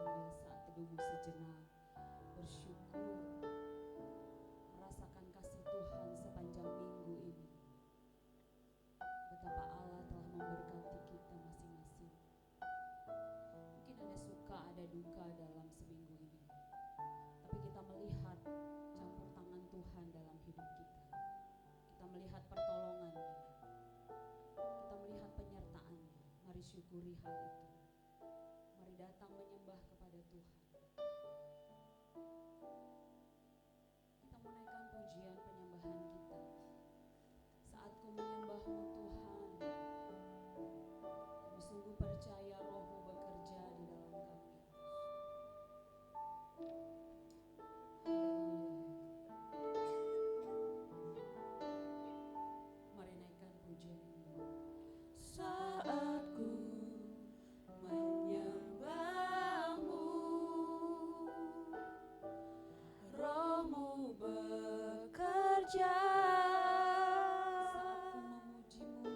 ambil saat teduhmu sejenak, bersyukur, merasakan kasih Tuhan sepanjang minggu ini. Betapa Allah telah memberkati kita masing-masing. Mungkin ada suka, ada duka dalam seminggu ini, tapi kita melihat campur tangan Tuhan dalam hidup kita. Kita melihat pertolongannya, kita melihat penyertaannya. Mari syukuri hal itu. Mari datang menyembah kepada Tuhan. Kita menaikkan pujian penyembahan kita. Saat ku menyembahmu Tuhan, kami sungguh percaya Roh-Mu bekerja di dalam kami. Mari naikkan pujian ini. Saat ku menyembahmu, Roh-Mu bekerja. Saat ku memujimu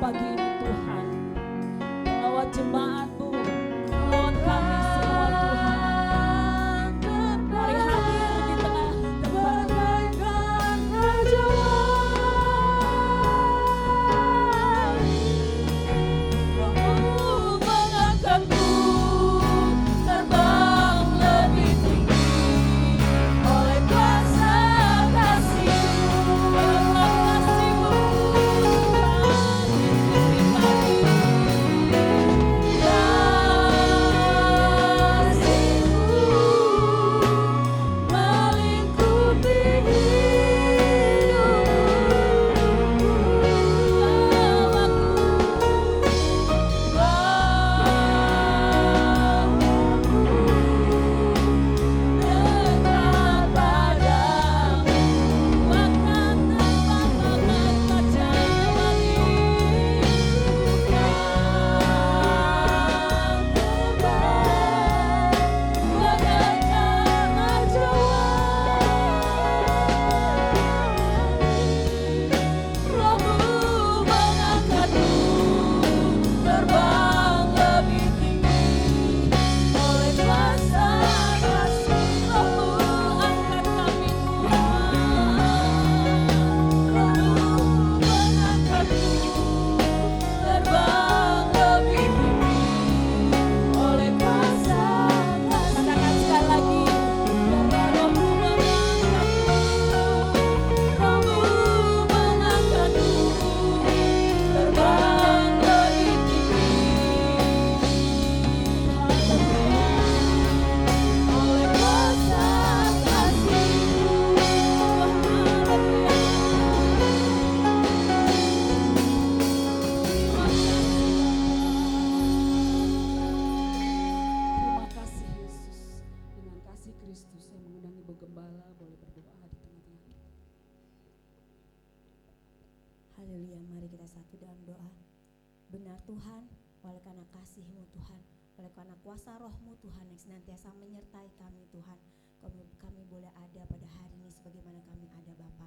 pagi ini Tuhan, melawat jemaat-Mu, melawat kami semua Tuhan. Mari hadir di tengah tempat Bagaikan Raja Roh-Mu mengangkatku terbang lebih tinggi oleh kuasa kasih-Mu. Melingkupi dekat padamu, bahkan tanpa bakat bagaikan Raja Roh-Mu mengangkatku terbang lebih tinggi oleh kuasa kasih. Roh-Mu angkat kami Tuhan. Roh-Mu mengangkatku terbang lebih tinggi oleh kuasa kasih. Katakan sekali lagi, Roh-Mu mengangkatku, Roh-Mu mengangkatku terbang lebih tinggi oleh kuasa kasih-Mu. terima kasih Yesus. Dengan kasih Kristus yang mengundang Ibu Gembala boleh berdoa di tengah-tengah kita. Haleluya, mari kita satu dalam doa. Benar Tuhan, oleh karena kasih-Mu Tuhan, oleh karena kuasa Roh-Mu Tuhan yang senantiasa menyertai kami Tuhan, kami boleh ada pada hari ini sebagaimana kami ada Bapa.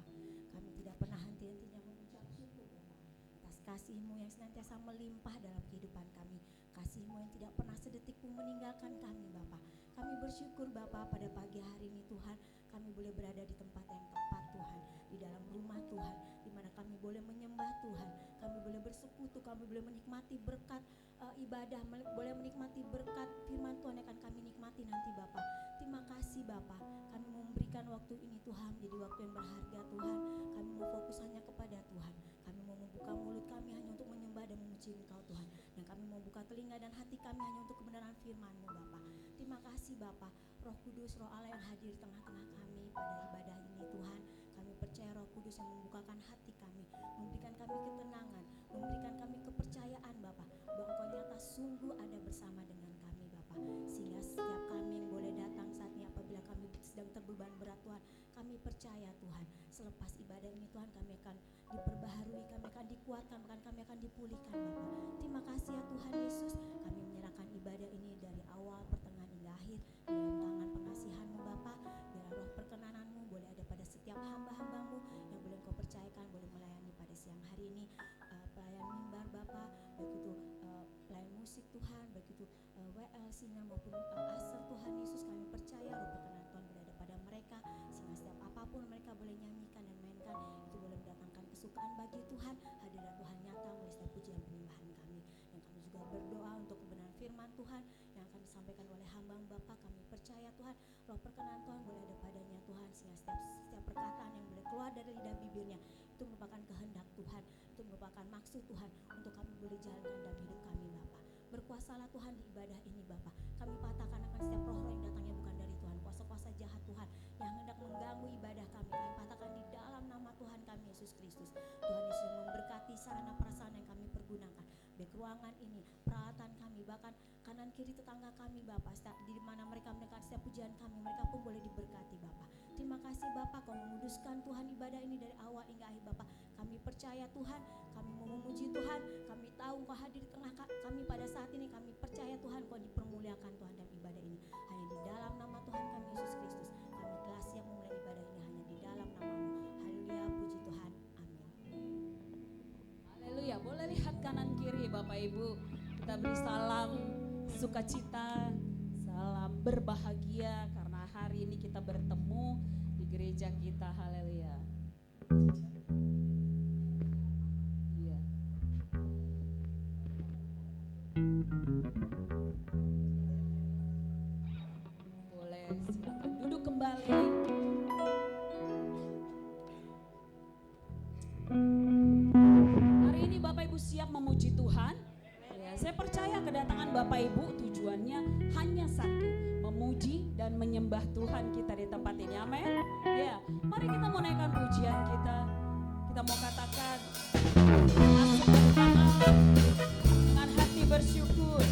Kami tidak pernah henti-hentinya mengucap syukur Bapa atas kasih-Mu yang senantiasa melimpah dalam kehidupan kami, kasih-Mu yang tidak pernah sedetik pun meninggalkan kami Bapa. Kami bersyukur Bapa pada pagi hari ini Tuhan, kami boleh berada di tempat yang tepat Tuhan, di dalam rumah Tuhan, di mana kami boleh menyembah Tuhan, kami boleh bersekutu, kami boleh menikmati berkat ibadah, boleh menikmati berkat firman Tuhan yang akan kami nikmati nanti Bapa. Terima kasih Bapa, kami memberikan waktu ini Tuhan menjadi waktu yang berharga Tuhan. Kami mau fokus hanya kepada Tuhan, kami mau membuka mulut kami hanya untuk menyembah dan memuji Engkau Tuhan, dan kami mau buka telinga dan hati kami hanya untuk kebenaran firman-Mu Bapa. Terima kasih Bapa, Roh Kudus, Roh Allah yang hadir di tengah-tengah kami pada ibadah ini Tuhan. Kami percaya Roh Kudus yang membukakan hati kami, memberikan kami ketenangan, memberikan kami kepercayaan Bapa, bahwa Engkau nyata sungguh ada bersama dengan kami Bapa. Sehingga setiap kami yang boleh datang saat ini apabila kami sedang terbeban berat Tuhan, kami percaya Tuhan, selepas ibadah ini Tuhan kami akan diperbaharui, kami akan dikuatkan, bahkan kami akan dipulihkan Bapa. Terima kasih ya Tuhan Yesus, kami menyerahkan ibadah ini dari awal, pertengahan hingga akhir di dalam tangan pengasihan-Mu Bapa. Biar roh perkenanan-Mu boleh ada pada setiap hamba-hamba-Mu yang boleh Engkau percayakan, boleh melayani pada siang hari ini, pelayan mimbar Bapa, baik itu pelayan musik Tuhan, baik itu WL, singer maupun aser Tuhan Yesus, kami percaya roh perkenanan Tuhan berada pada mereka, sehingga setiap apapun mereka boleh nyanyikan dan mainkan, itu boleh mendatangkan kesukaan bagi Tuhan. Hadirat Tuhan nyata melalui setiap pujian penyembahan kami. Dan kami juga berdoa untuk kebenaran firman Tuhan yang akan disampaikan oleh hamba Bapa. Kami percaya Tuhan, roh perkenanan Tuhan boleh ada padanya Tuhan, sehingga setiap perkataan yang boleh keluar dari lidah bibirnya itu merupakan kehendak Tuhan, itu merupakan maksud Tuhan untuk kami boleh jalankan dalam hidup kami Bapa. Berkuasalah Tuhan di ibadah ini Bapa. Kami patahkan akan setiap roh-roh yang datangnya bukan dari Tuhan, kuasa-kuasa jahat Tuhan yang hendak mengganggu ibadah kami. Kami patahkan di dalam nama Tuhan kami Yesus Kristus. Tuhan Yesus yang memberkati sarana prasarana yang kami pergunakan, baik ruangan ini, peralatan kami, bahkan kanan kiri tetangga kami Bapa, di mana mereka mendengar setiap pujian kami, mereka pun boleh diberkati Bapa. Terima kasih Bapa, Kau menguduskan Tuhan ibadah ini dari awal hingga akhir Bapa. Kami percaya Tuhan, kami mau memuji Tuhan, kami tahu Engkau hadir di tengah kami pada saat ini. Kami percaya Tuhan, Kau dipermuliakan Tuhan dalam ibadah ini. Hanya di dalam nama Tuhan kami Yesus Kristus, kami telah siap memulai ibadah ini hanya di dalam nama-Mu. Haleluya, puji Tuhan, amin. Haleluya, boleh lihat kanan Bapak Ibu, kita beri salam sukacita, salam berbahagia karena hari ini kita bertemu di gereja kita. Haleluya. Iya. Boleh silakan duduk kembali. Hari ini Bapak Ibu siap memuji Tuhan? Ya, saya percaya kedatangan Bapak Ibu tujuannya hanya satu, memuji dan menyembah Tuhan kita di tempat ini. Amin. Ya, mari kita mau naikkan pujian kita. Kita mau katakan masuk ke depan Allah dengan hati bersyukur.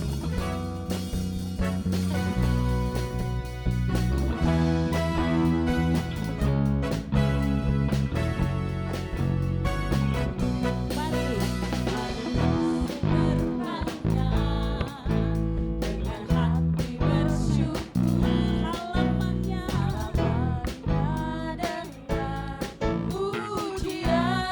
Pujian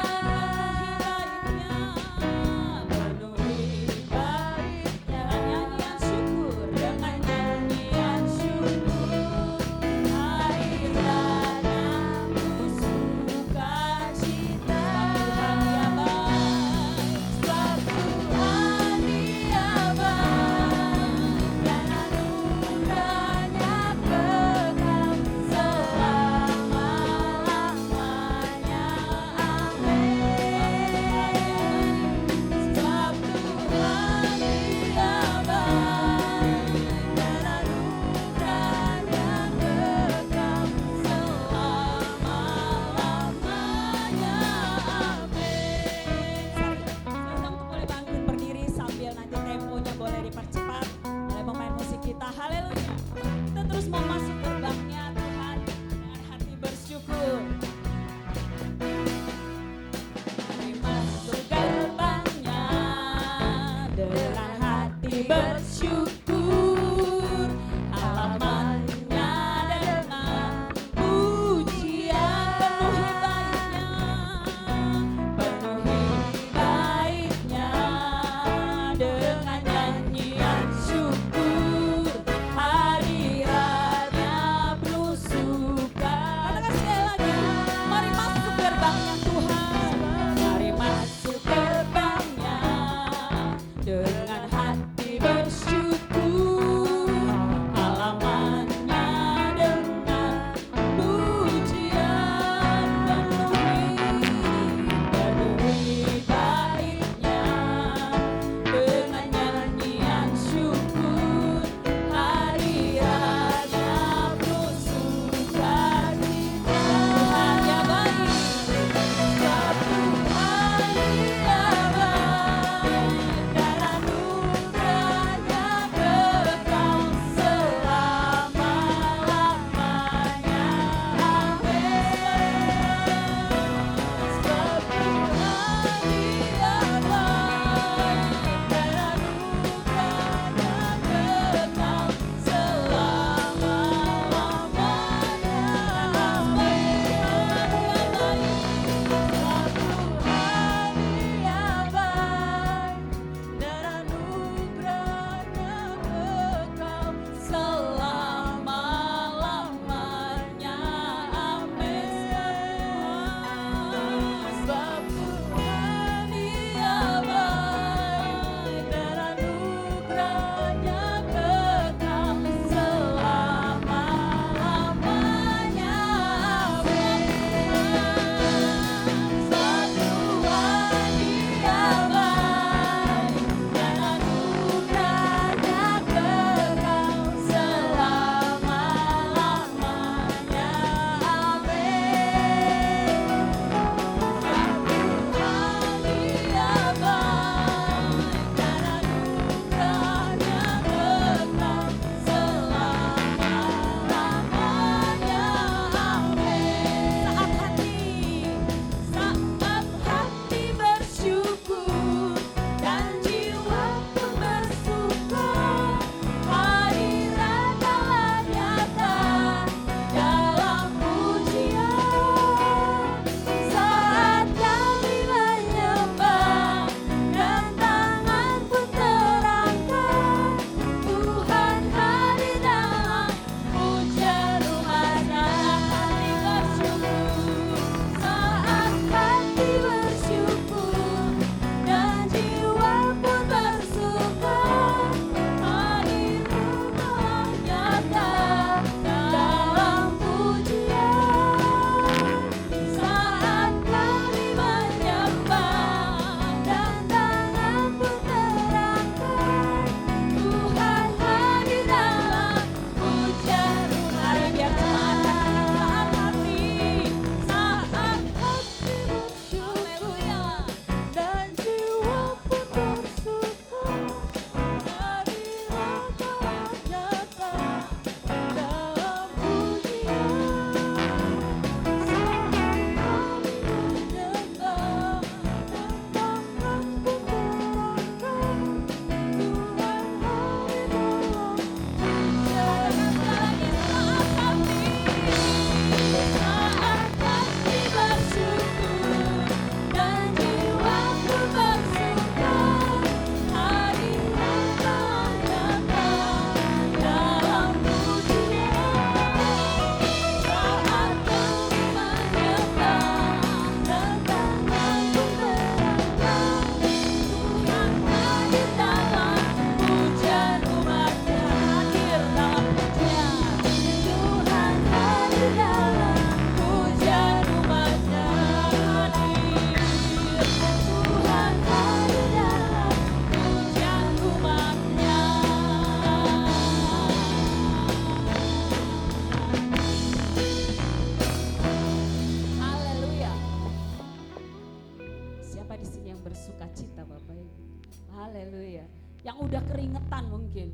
Haleluya. Yang udah keringetan mungkin.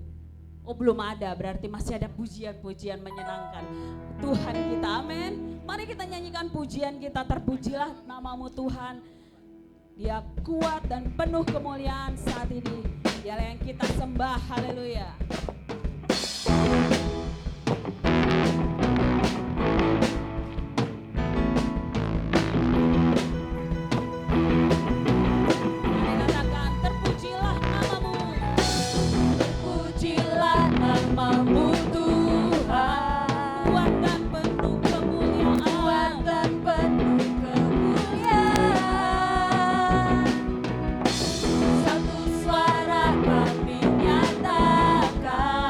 Oh belum ada, berarti masih ada pujian-pujian menyenangkan Tuhan kita, amin. Mari kita nyanyikan pujian kita, terpujilah namamu Tuhan. Dia kuat dan penuh kemuliaan saat ini. Dialah yang kita sembah, haleluya. Mari katakan, terpujilah namamu. Pujilah namamu Tuhan, Kuat dan penuh kemuliaan. kuat dan penuh kemuliaan. Satu suara kami nyatakan,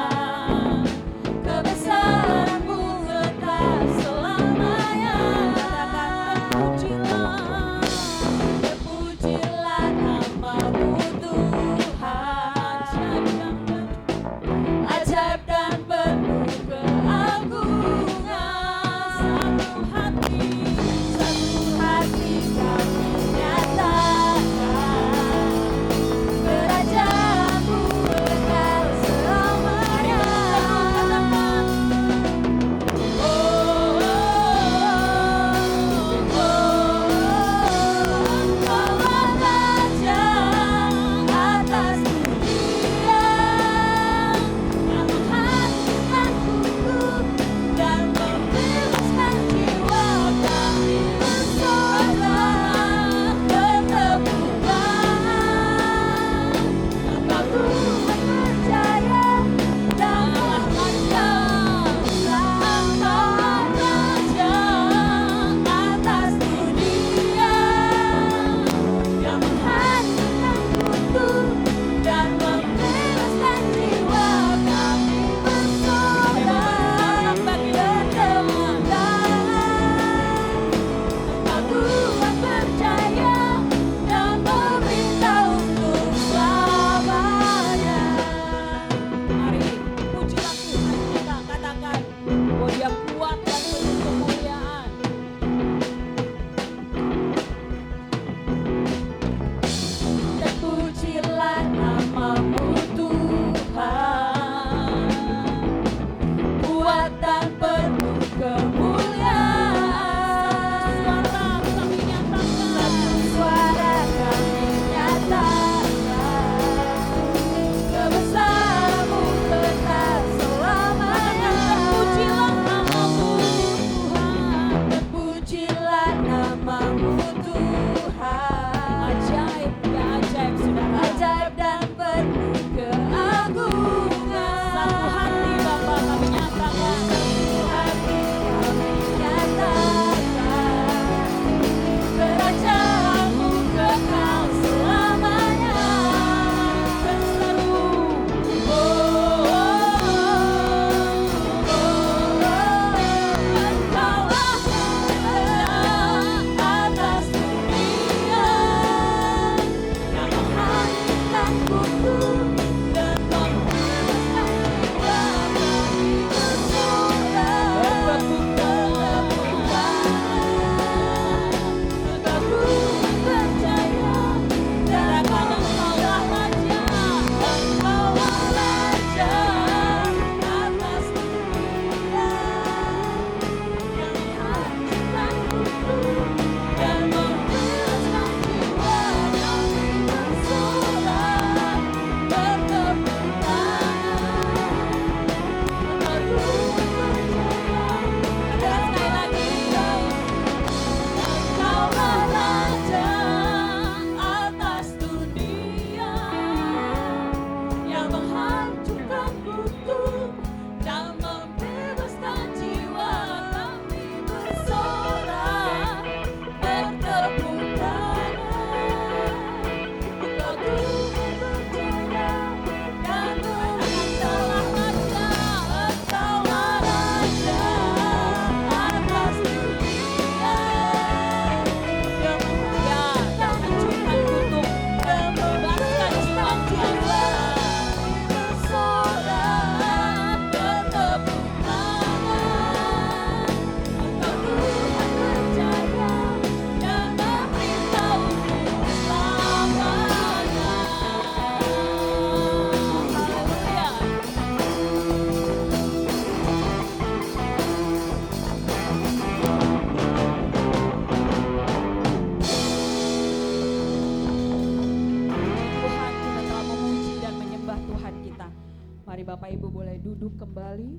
Mari Bapak Ibu boleh duduk kembali.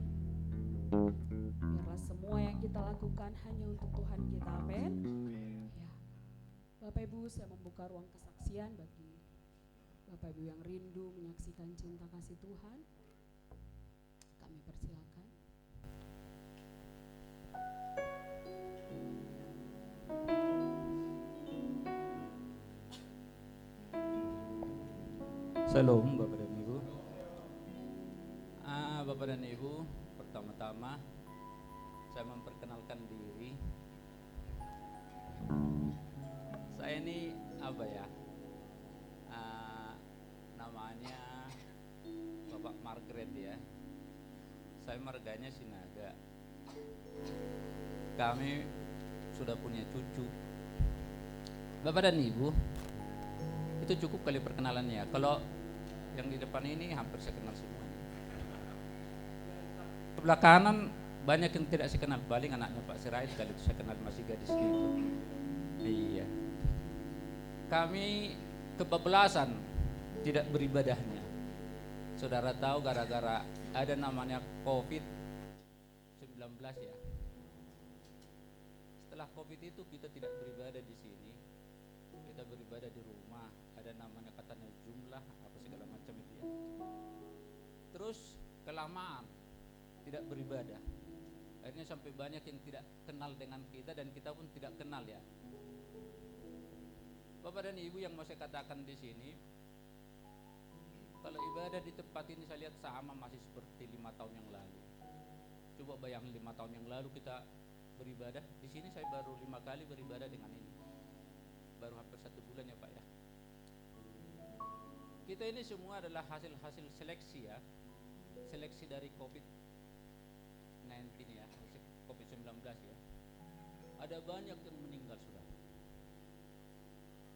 Biarlah semua yang kita lakukan hanya untuk Tuhan kita. Amin. Ya. Bapak Ibu, saya membuka ruang kesaksian bagi Bapak Ibu yang rindu menyaksikan cinta kasih Tuhan. Kami persilakan. Shalom Bapak dan Ibu. Bapak dan Ibu, pertama-tama saya memperkenalkan diri. Saya ini apa ya? Namanya Bapak Margaret ya. Saya marganya Sinaga. Kami sudah punya cucu. Bapak dan Ibu, itu cukup kali perkenalannya. Kalau yang di depan ini hampir saya kenal semua. Sebelah kanan banyak yang tidak saya kenal, paling anaknya Pak Sirait kali itu saya kenal, masih gadis gitu. Iya. Kami kebablasan tidak beribadahnya. Saudara tahu gara-gara ada namanya COVID-19 ya. Setelah COVID itu kita tidak beribadah di sini. Kita beribadah di rumah, ada namanya katanya jumlah apa segala macam itu ya. Terus kelamaan tidak beribadah, akhirnya sampai banyak yang tidak kenal dengan kita dan kita pun tidak kenal ya. Bapak dan Ibu, yang mau saya katakan di sini, kalau ibadah di tempat ini saya lihat sama masih seperti 5 tahun yang lalu. Coba bayangin 5 tahun yang lalu kita beribadah di sini, saya baru 5 kali beribadah dengan ini. Baru hampir 1 bulan ya Pak ya. Kita ini semua adalah hasil seleksi ya. Seleksi dari COVID-19 ya, COVID-19 ya. Ada banyak yang meninggal sudah.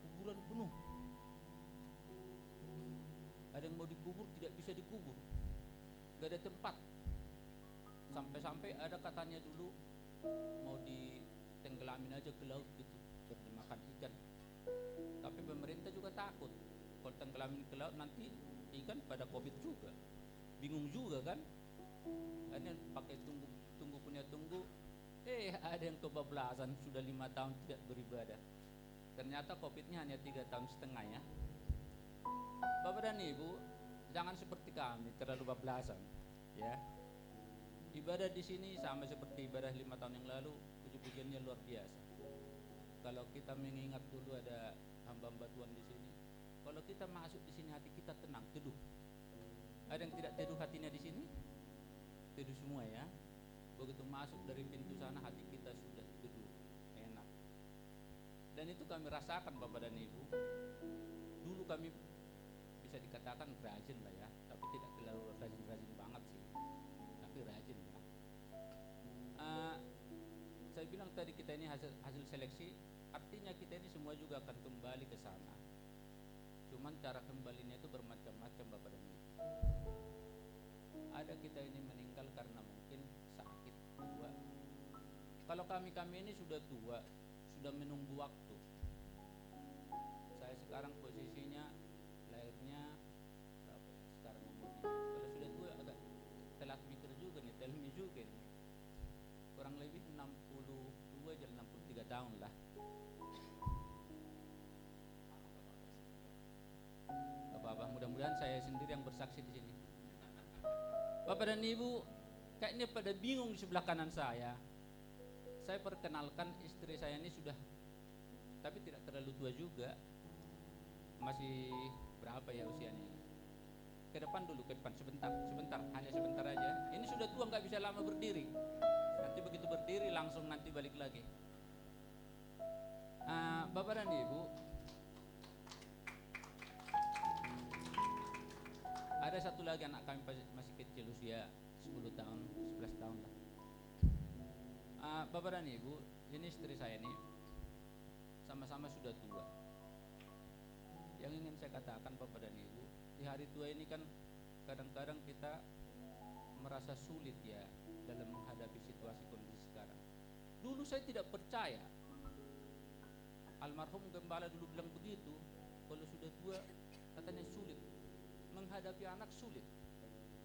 Kuburan penuh. Ada yang mau dikubur tidak bisa dikubur. Gak ada tempat. Sampai-sampai ada katanya dulu mau ditenggelamin aja ke laut gitu, biar dimakan ikan. Tapi pemerintah juga takut kalau tenggelamin ke laut nanti ikan pada COVID juga. Bingung juga kan? Akhirnya pakai tunggu punya tunggu. Ada yang kebablasan sudah 5 tahun tidak beribadah. Ternyata COVID-nya hanya 3,5 tahun ya. Bapak dan Ibu, jangan seperti kami terlalu bablasan ya. Ibadah di sini sama seperti ibadah 5 tahun yang lalu, puji-pujiannya luar biasa. Kalau kita mengingat dulu ada hamba-hamba Tuhan di sini, kalau kita masuk di sini hati kita tenang, teduh. Ada yang tidak teduh hatinya di sini? Teduh semua ya. Begitu masuk dari pintu sana hati kita sudah teduh, enak. Dan itu kami rasakan Bapak dan Ibu. Dulu kami bisa dikatakan rajin lah ya, tapi tidak terlalu rajin-rajin banget sih. Tapi rajin ya. Saya bilang tadi kita ini hasil seleksi, artinya kita ini semua juga akan kembali ke sana. Cuman cara kembalinya itu bermacam-macam Bapak dan Ibu. Ada kita ini meninggal karena mungkin sakit, tua. Kalau kami ini sudah tua, sudah menunggu waktu. Saya sekarang posisinya lahirnya berapa ya? Sekarang umurnya. Kalau sudah tua agak telat mikir juga nih, tell me juga nih. Kurang lebih 62 jadi 63 tahun lah. Bapak, mudah-mudahan saya sendiri yang bersaksi di sini. Bapak dan Ibu, kayaknya pada bingung di sebelah kanan saya. Saya perkenalkan istri saya ini sudah, tapi tidak terlalu tua juga. Masih berapa ya usianya? Ke depan dulu, ke depan sebentar, hanya sebentar aja. Ini sudah tua, nggak bisa lama berdiri. Nanti begitu berdiri langsung nanti balik lagi. Bapak dan Ibu, ada satu lagi anak kami masih kecil, usia 10 tahun, 11 tahun lah. Bapak dan Ibu, ini istri saya ini sama-sama sudah tua. Yang ingin saya katakan Bapak dan Ibu, di hari tua ini kan kadang-kadang kita merasa sulit ya dalam menghadapi situasi kondisi sekarang. Dulu saya tidak percaya. Almarhum gembala dulu bilang begitu, kalau sudah tua katanya sulit. Menghadapi anak sulit.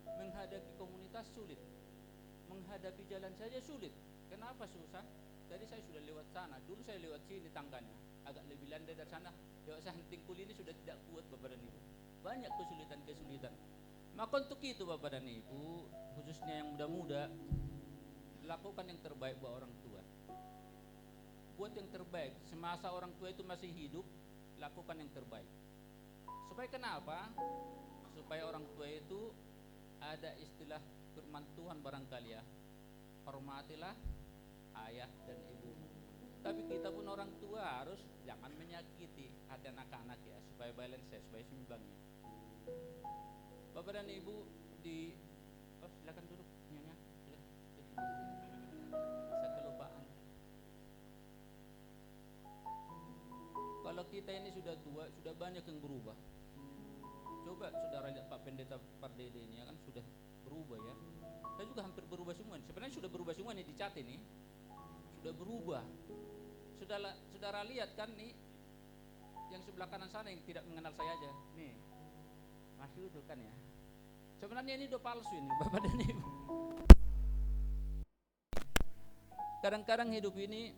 menghadapi komunitas sulit, menghadapi jalan saja sulit. Kenapa susah? Tadi saya sudah lewat sana, dulu saya lewat sini tangganya, agak lebih landai dari sana. Lewat sana tingkul ini sudah tidak kuat Bapak dan Ibu. Banyak kesulitan-kesulitan. Maka untuk itu Bapak dan Ibu, khususnya yang muda-muda, lakukan yang terbaik buat orang tua. Buat yang terbaik, semasa orang tua itu masih hidup, lakukan yang terbaik. Supaya kenapa? Supaya orang tua itu ada istilah firman Tuhan barangkali ya, hormatilah ayah dan ibu. Tapi kita pun orang tua harus jangan menyakiti hati anak-anak ya, supaya balance ya, supaya seimbang ya. Bapak dan Ibu silakan duduk nyonya. Saya kelupaan. Kalau kita ini sudah tua, sudah banyak yang berubah. Coba saudara lihat Pak Pendeta Pardede ini ya kan sudah berubah ya. Saya juga hampir berubah semua. Sebenarnya sudah berubah semua nih di chat ini. Sudah berubah. Saudara lihat kan nih yang sebelah kanan sana yang tidak mengenal saya aja. Nih. Masih utuh kan ya. Sebenarnya ini udah palsu ini Bapak dan Ibu. Kadang-kadang hidup ini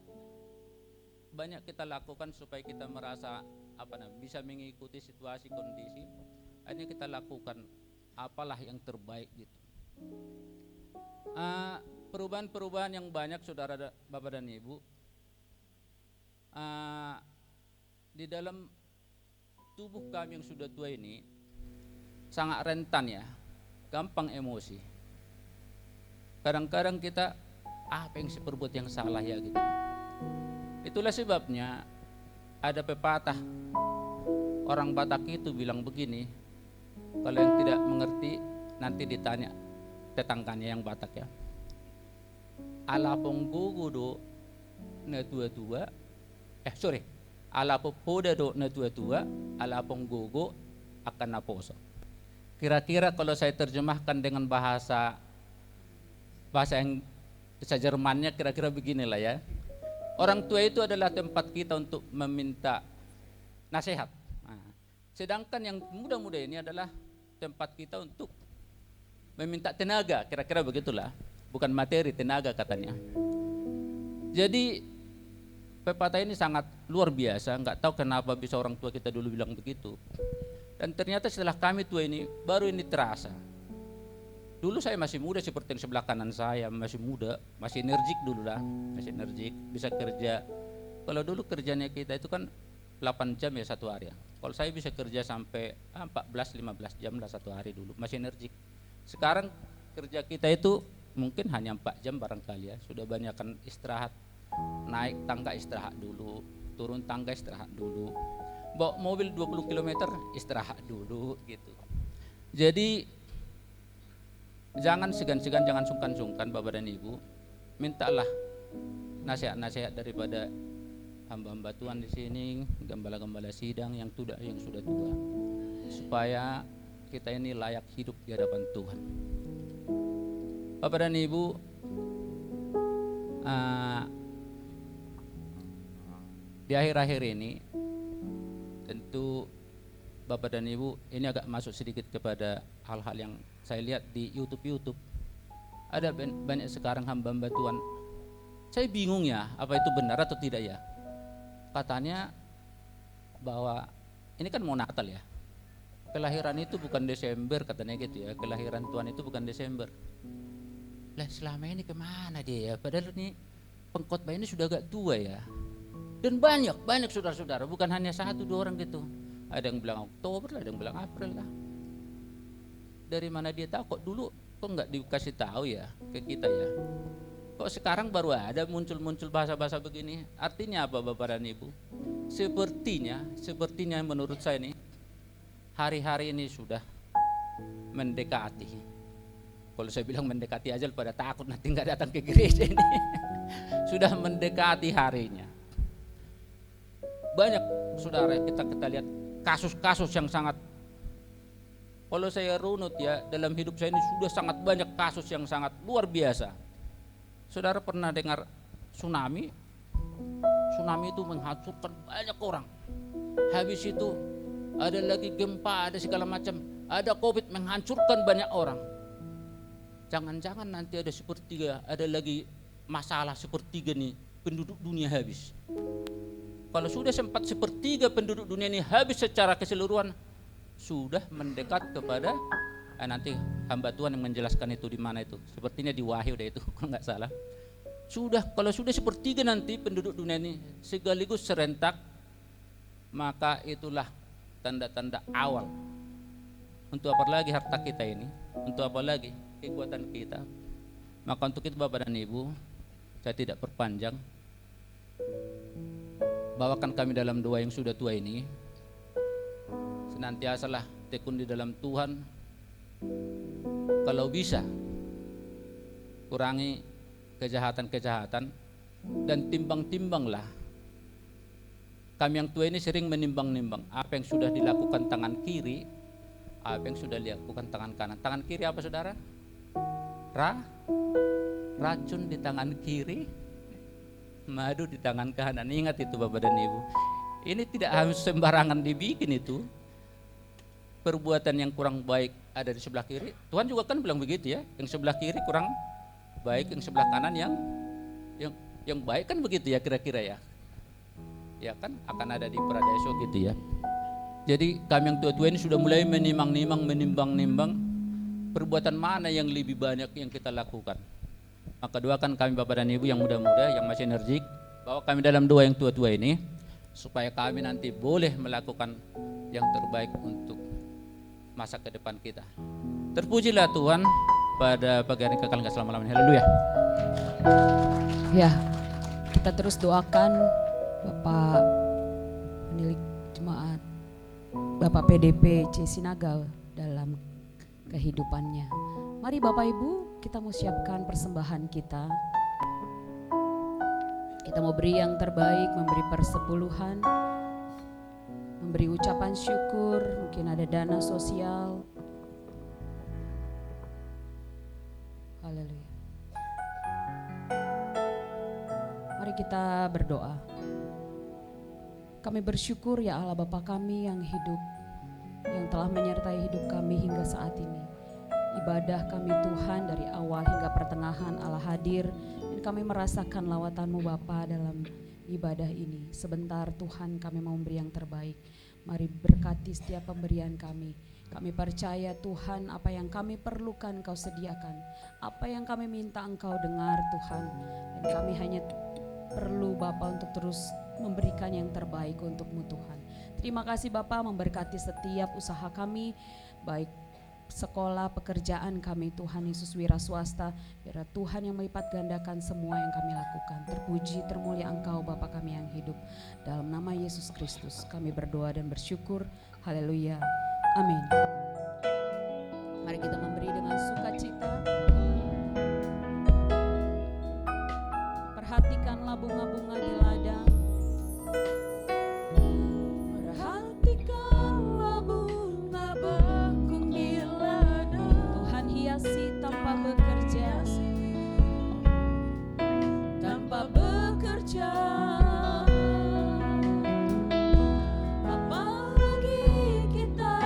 banyak kita lakukan supaya kita merasa bisa mengikuti situasi kondisi. Akhirnya kita lakukan apalah yang terbaik gitu. Perubahan-perubahan yang banyak saudara Bapak dan Ibu di dalam tubuh kami yang sudah tua ini sangat rentan ya, gampang emosi. Kadang-kadang kita apa yang saya perbuat yang salah ya gitu. Itulah sebabnya ada pepatah orang Batak itu bilang begini, kalau yang tidak mengerti nanti ditanya tetangganya yang Batak ya. Alapong gugudo na tua-tua, alapong podado na tua-tua, alapong gugo akan naposo. Kira-kira kalau saya terjemahkan dengan bahasa yang bahasa Jermannya kira-kira beginilah ya. Orang tua itu adalah tempat kita untuk meminta nasihat. Sedangkan yang muda-muda ini adalah tempat kita untuk meminta tenaga, kira-kira begitulah. Bukan materi, tenaga katanya. Jadi pepatah ini sangat luar biasa, nggak tahu kenapa bisa orang tua kita dulu bilang begitu. Dan ternyata setelah kami tua ini, baru ini terasa. Dulu saya masih muda seperti yang sebelah kanan saya, masih muda, masih energik dulu lah, masih energik, bisa kerja. Kalau dulu kerjanya kita itu kan 8 jam ya satu hari ya. Kalau saya bisa kerja sampai 14-15 jam lah satu hari dulu, masih energik. Sekarang kerja kita itu mungkin hanya 4 jam barangkali ya, sudah banyakkan istirahat. Naik tangga istirahat dulu, turun tangga istirahat dulu. Bawa mobil 20 km istirahat dulu gitu. Jadi jangan segan-segan, jangan sungkan-sungkan Bapak dan Ibu. Mintalah nasihat-nasihat daripada hamba-hamba Tuhan di sini, gembala-gembala sidang yang sudah tua, supaya kita ini layak hidup di hadapan Tuhan. Bapak dan Ibu, di akhir-akhir ini tentu Bapak dan Ibu ini agak masuk sedikit kepada hal-hal yang saya lihat di YouTube. Ada banyak sekarang hamba-hamba Tuhan. Saya bingung ya, apa itu benar atau tidak ya. Katanya bahwa ini kan mau Natal ya. Kelahiran itu bukan Desember katanya gitu ya. Kelahiran Tuhan itu bukan Desember. Lah selama ini kemana dia ya? Padahal ini pengkhotbah ini sudah agak tua ya. Dan banyak saudara-saudara, bukan hanya 1-2 orang gitu. Ada yang bilang Oktober lah, ada yang bilang April lah. Dari mana dia tahu? Kok dulu kok nggak dikasih tahu ya ke kita ya? Kok sekarang baru ada muncul bahasa-bahasa begini? Artinya apa Bapak dan Ibu? Sepertinya menurut saya nih hari-hari ini sudah mendekati. Kalau saya bilang mendekati aja pada takut nanti nggak datang ke gereja ini. Sudah mendekati harinya. Banyak saudara kita lihat kasus-kasus yang sangat, kalau saya runut ya, dalam hidup saya ini sudah sangat banyak kasus yang sangat luar biasa. Saudara pernah dengar tsunami? Tsunami itu menghancurkan banyak orang. Habis itu ada lagi gempa, ada segala macam. Ada COVID menghancurkan banyak orang. Jangan-jangan nanti ada sepertiga, ada lagi masalah sepertiga nih, penduduk dunia habis. Kalau sudah sempat sepertiga penduduk dunia ini habis secara keseluruhan, sudah mendekat kepada nanti hamba Tuhan yang menjelaskan itu di mana itu. Sepertinya di Wahyu deh itu kalau nggak salah. Kalau sudah sepertiga nanti penduduk dunia ini sekaligus serentak, maka itulah tanda-tanda awal. Untuk apa lagi harta kita ini? Untuk apa lagi kekuatan kita? Maka untuk itu Bapak dan Ibu, saya tidak perpanjang. Bawakan kami dalam doa yang sudah tua ini. Senantiasalah tekun di dalam Tuhan. Kalau bisa, kurangi kejahatan-kejahatan dan timbang-timbanglah. Kami yang tua ini sering menimbang-nimbang apa yang sudah dilakukan tangan kiri, apa yang sudah dilakukan tangan kanan. Tangan kiri apa saudara? Racun di tangan kiri, madu di tangan kanan. Ingat itu Bapak dan Ibu. Ini tidak harus sembarangan dibikin itu. Perbuatan yang kurang baik ada di sebelah kiri. Tuhan juga kan bilang begitu ya, yang sebelah kiri kurang baik, yang sebelah kanan yang baik kan begitu ya kira-kira ya. Ya kan akan ada di paradiso gitu ya. Jadi kami yang tua-tua ini sudah mulai menimbang-nimbang perbuatan mana yang lebih banyak yang kita lakukan. Maka doakan kami Bapak dan Ibu yang muda-muda, yang masih energik, bawa kami dalam doa yang tua-tua ini supaya kami nanti boleh melakukan yang terbaik untuk masa ke depan kita. Terpujilah Tuhan pada pagi hari kekal nggak selama-lamanya. Haleluya. Ya, kita terus doakan Bapak penilik jemaat, Bapak PDP C. Sinaga dalam kehidupannya. Mari Bapak Ibu, kita mau siapkan persembahan kita. Kita mau beri yang terbaik, memberi persepuluhan, memberi ucapan syukur, mungkin ada dana sosial. Haleluya. Mari kita berdoa. Kami bersyukur ya Allah Bapa kami yang hidup, yang telah menyertai hidup kami hingga saat ini. Ibadah kami Tuhan dari awal hingga pertengahan Allah hadir, dan kami merasakan lawatan-Mu Bapa dalam ibadah ini. Sebentar Tuhan kami mau memberi yang terbaik. Mari berkati setiap pemberian kami. Kami percaya Tuhan apa yang kami perlukan Kau sediakan. Apa yang kami minta Engkau dengar Tuhan. Dan kami hanya perlu Bapa untuk terus memberikan yang terbaik untuk-Mu Tuhan. Terima kasih Bapa memberkati setiap usaha kami, baik sekolah, pekerjaan kami Tuhan Yesus wira swasta. Biar Tuhan yang melipat gandakan semua yang kami lakukan. Terpuji termulia Engkau Bapa kami yang hidup. Dalam nama Yesus Kristus kami berdoa dan bersyukur. Haleluya. Amin. Mari kita memberi dengan sukacita. Perhatikanlah bunga-bunga di ladang. Perhatikanlah bunga bekung di ladang. Tuhan hiasi tanpa bekerja. Tanpa bekerja. Apalagi kita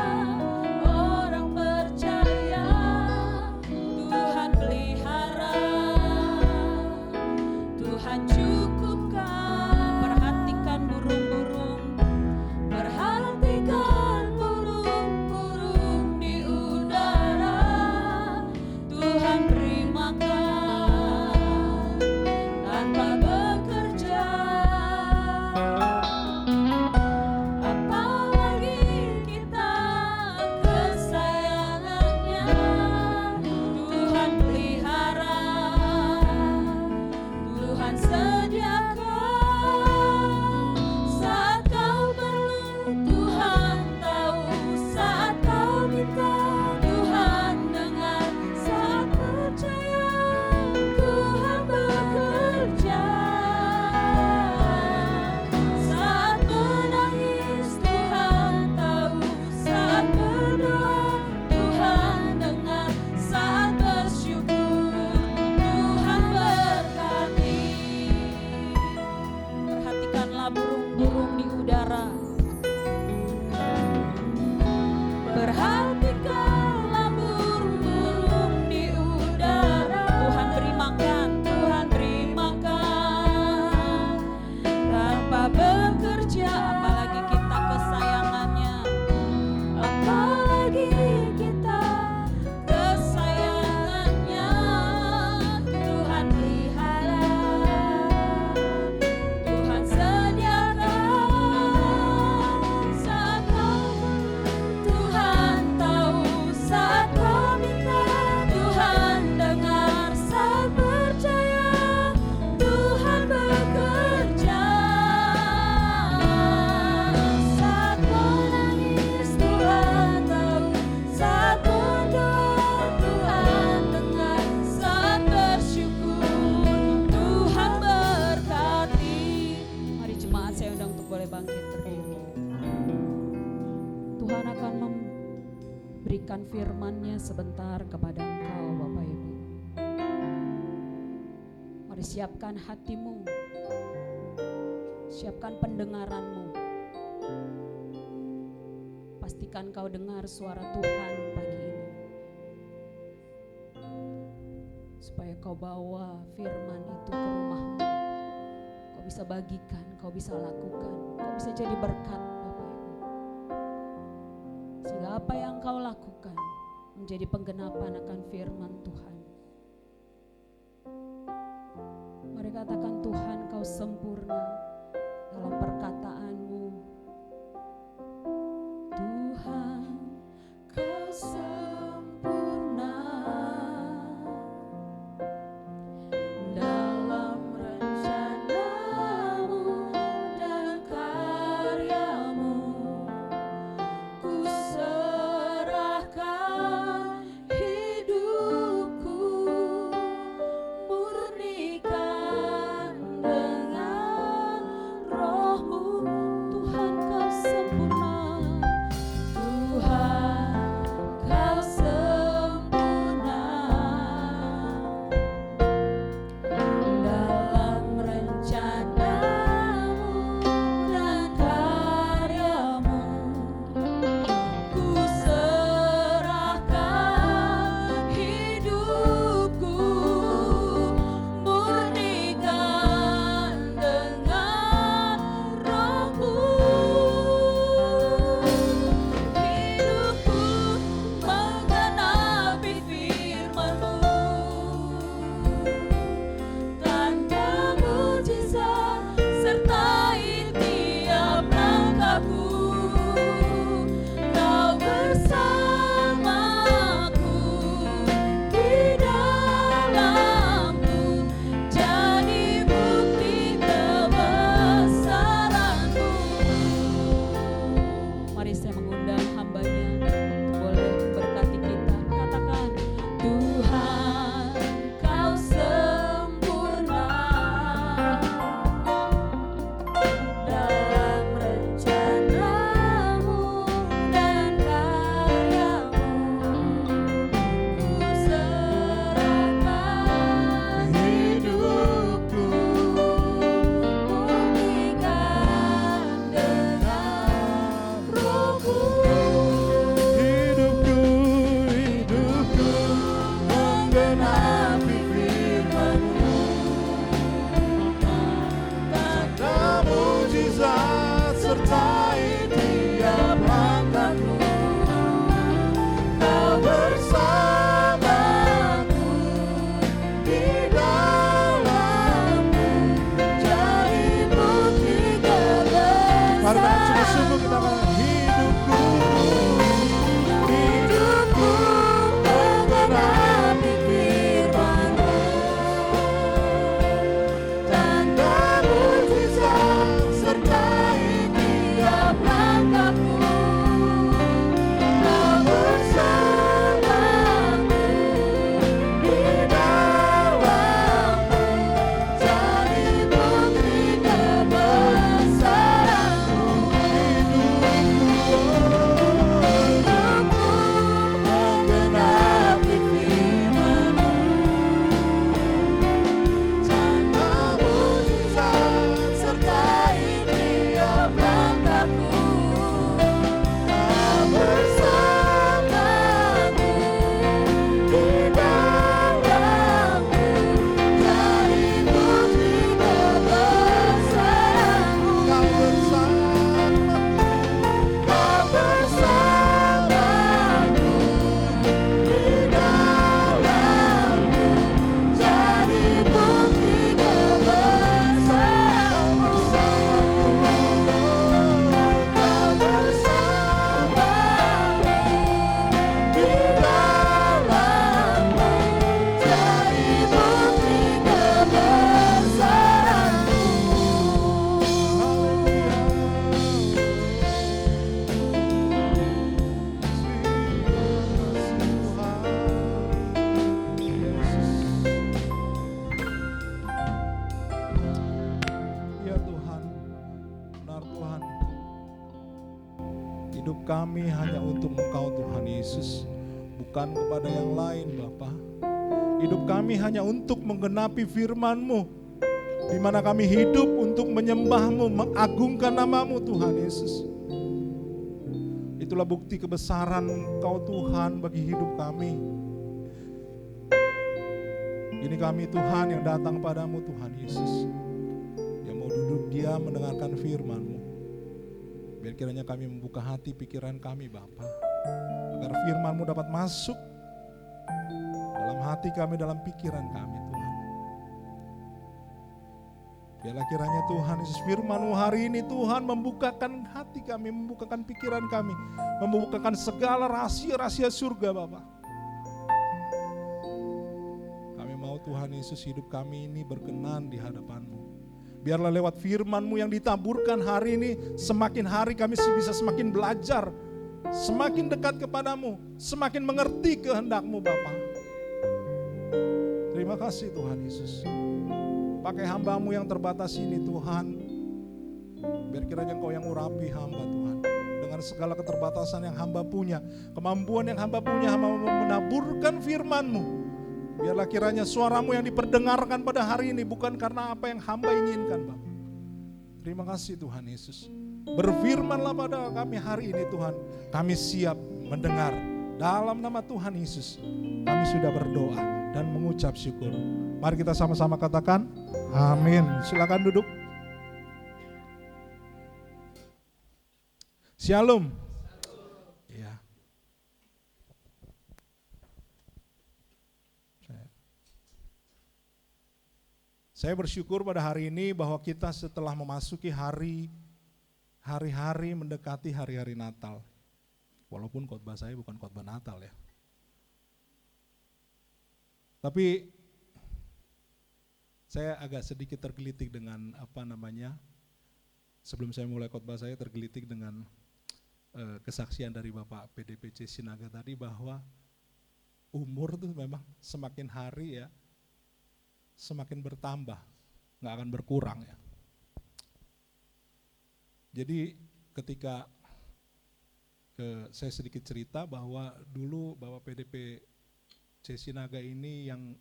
firman-Nya sebentar kepada Engkau Bapak Ibu. Mari siapkan hatimu, siapkan pendengaranmu. Pastikan kau dengar suara Tuhan pagi ini, supaya kau bawa firman itu ke rumahmu. Kau bisa bagikan, kau bisa lakukan, kau bisa jadi berkat Bapak Ibu. Sehingga apa yang kau lakukan menjadi penggenapan akan firman Tuhan. Mari katakan, Tuhan kau sempurna dalam perkataanmu. Tuhan, kau sempurna dalam rencanamu dan karyamu. Ku serahkan hidupku, murnikan dengan roh-Mu. Tuhan kau sempurna, Tuhan kau sempurna dalam rencanamu dan karyamu. Ku serahkan hidupku, murnikan dengan roh-Mu. Hidupku menggenapi firman-Mu, tanda mujizat sertai tiap langkahku. Kau bersamaku di dalamku, jadi bukti kebesaran-Mu. Mari saya mengundang hamba-Nya untuk boleh memberkati kita. Katakan, Tuhan kau sempurna dalam rencanamu dan karyamu. Ku serahkan hidupku, murnikan dengan roh-Mu. Hidupku menggenapi firman-Mu, tanda mujizat sertai tiap langkahku. Kau bersamaku di dalamku, jadi bukti kebesaran. Mari kita sungguh-sungguh kita katakan, hidupku menggenapi firman-Mu, tanda mujizat sertai tiap langkahku. Kau bersamaku di dalamku, jadi bukti kebesaran-Mu. Hidup kami hanya untuk Engkau Tuhan Yesus. bukan kepada yang lain Bapa. Hidup kami hanya untuk menggenapi firman-Mu, di mana kami hidup untuk menyembah-Mu, mengagungkan nama-Mu Tuhan Yesus. Itulah bukti kebesaran Engkau Tuhan bagi hidup kami. Ini kami Tuhan yang datang padamu Tuhan Yesus, yang mau duduk diam mendengarkan firman-Mu. Biar kiranya kami membuka hati pikiran kami Bapa, agar firman-Mu dapat masuk dalam hati kami, dalam pikiran kami Tuhan. Biarlah kiranya Tuhan Yesus firman-Mu hari ini Tuhan membukakan hati kami, membukakan pikiran kami, membukakan segala rahasia-rahasia surga Bapa. Kami mau Tuhan Yesus hidup kami ini berkenan di hadapan-Mu. Biarlah lewat firman-Mu yang ditaburkan hari ini, semakin hari kami bisa semakin belajar, semakin dekat kepadamu, semakin mengerti kehendak-Mu Bapa. Terima kasih Tuhan Yesus. Pakai hamba-Mu yang terbatas ini Tuhan, biar kiranya Engkau yang urapi hamba Tuhan. Dengan segala keterbatasan yang hamba punya, kemampuan yang hamba punya, hamba menaburkan firman-Mu. Biarlah kiranya suara-Mu yang diperdengarkan pada hari ini bukan karena apa yang hamba inginkan Bapa. Terima kasih Tuhan Yesus. Berfirmanlah pada kami hari ini Tuhan, kami siap mendengar. Dalam nama Tuhan Yesus kami sudah berdoa dan mengucap syukur. Mari kita sama-sama katakan amin. Silakan duduk. Shalom. Ya. Saya bersyukur pada hari ini bahwa kita setelah memasuki hari-hari mendekati hari-hari Natal. Walaupun khotbah saya bukan khotbah Natal ya. Tapi saya agak sedikit tergelitik dengan sebelum saya mulai khotbah saya tergelitik dengan kesaksian dari Bapak PDPC Sinaga tadi bahwa umur tuh memang semakin hari ya semakin bertambah, nggak akan berkurang ya. Jadi ketika saya sedikit cerita bahwa dulu Bapak PDPC Sinaga ini yang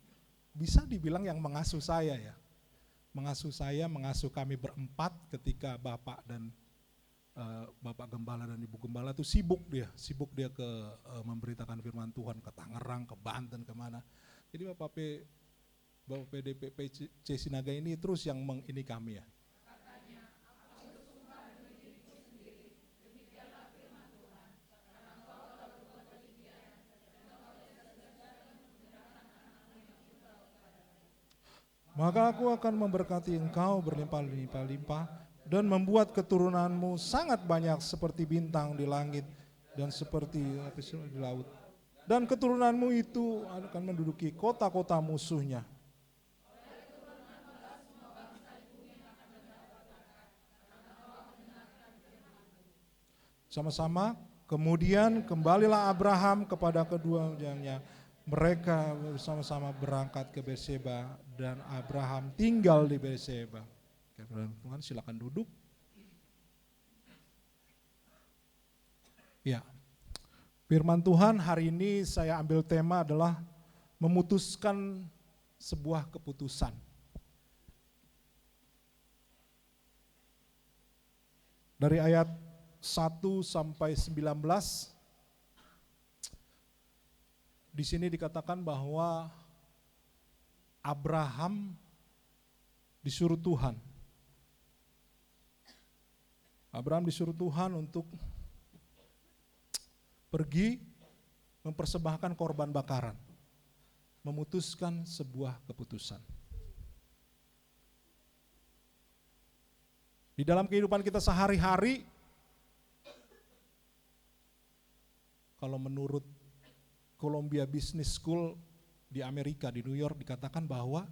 bisa dibilang yang mengasuh saya ya. Mengasuh kami berempat ketika Bapak dan Bapak Gembala dan Ibu Gembala itu sibuk dia ke memberitakan firman Tuhan ke Tangerang, ke Banten, kemana. Jadi Bapak PDPC Sinaga ini terus yang mengini kami ya. Maka aku akan memberkati engkau berlimpah-limpah dan membuat keturunanmu sangat banyak seperti bintang di langit dan seperti api di laut. Dan keturunanmu itu akan menduduki kota-kota musuhnya. Sama-sama, kemudian kembalilah Abraham kepada keduanya. Mereka bersama-sama berangkat ke Berseba dan Abraham tinggal di Berseba. Tuhan silakan duduk. Ya, firman Tuhan hari ini saya ambil tema adalah memutuskan sebuah keputusan. Dari ayat 1 sampai 19, di sini dikatakan bahwa Abraham disuruh Tuhan. Abraham disuruh Tuhan untuk pergi mempersembahkan korban bakaran, memutuskan sebuah keputusan. Di dalam kehidupan kita sehari-hari, kalau menurut Columbia Business School di Amerika, di New York, dikatakan bahwa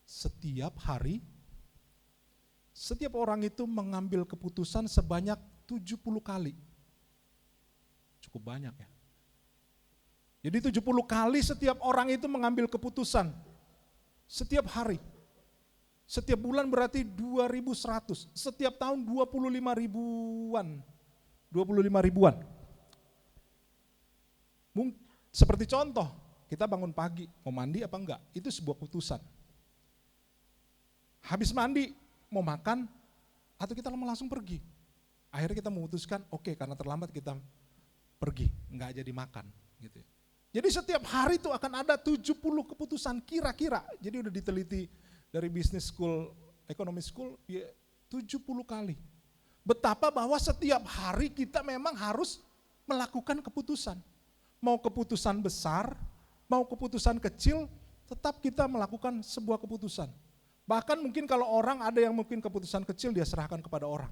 setiap hari, setiap orang itu mengambil keputusan sebanyak 70 kali. Cukup banyak ya. Jadi 70 kali setiap orang itu mengambil keputusan. Setiap hari. Setiap bulan berarti 2.100. Setiap tahun 25 ribuan. Seperti contoh, kita bangun pagi, mau mandi apa enggak, itu sebuah keputusan. Habis mandi, mau makan, atau kita langsung pergi. Akhirnya kita memutuskan, oke, karena terlambat kita pergi, enggak jadi makan. Gitu. Jadi setiap hari itu akan ada 70 keputusan kira-kira. Jadi udah diteliti dari business school, economy school, ya 70 kali. Betapa bahwa setiap hari kita memang harus melakukan keputusan. Mau keputusan besar, mau keputusan kecil, tetap kita melakukan sebuah keputusan. Bahkan mungkin kalau orang ada yang mungkin keputusan kecil dia serahkan kepada orang.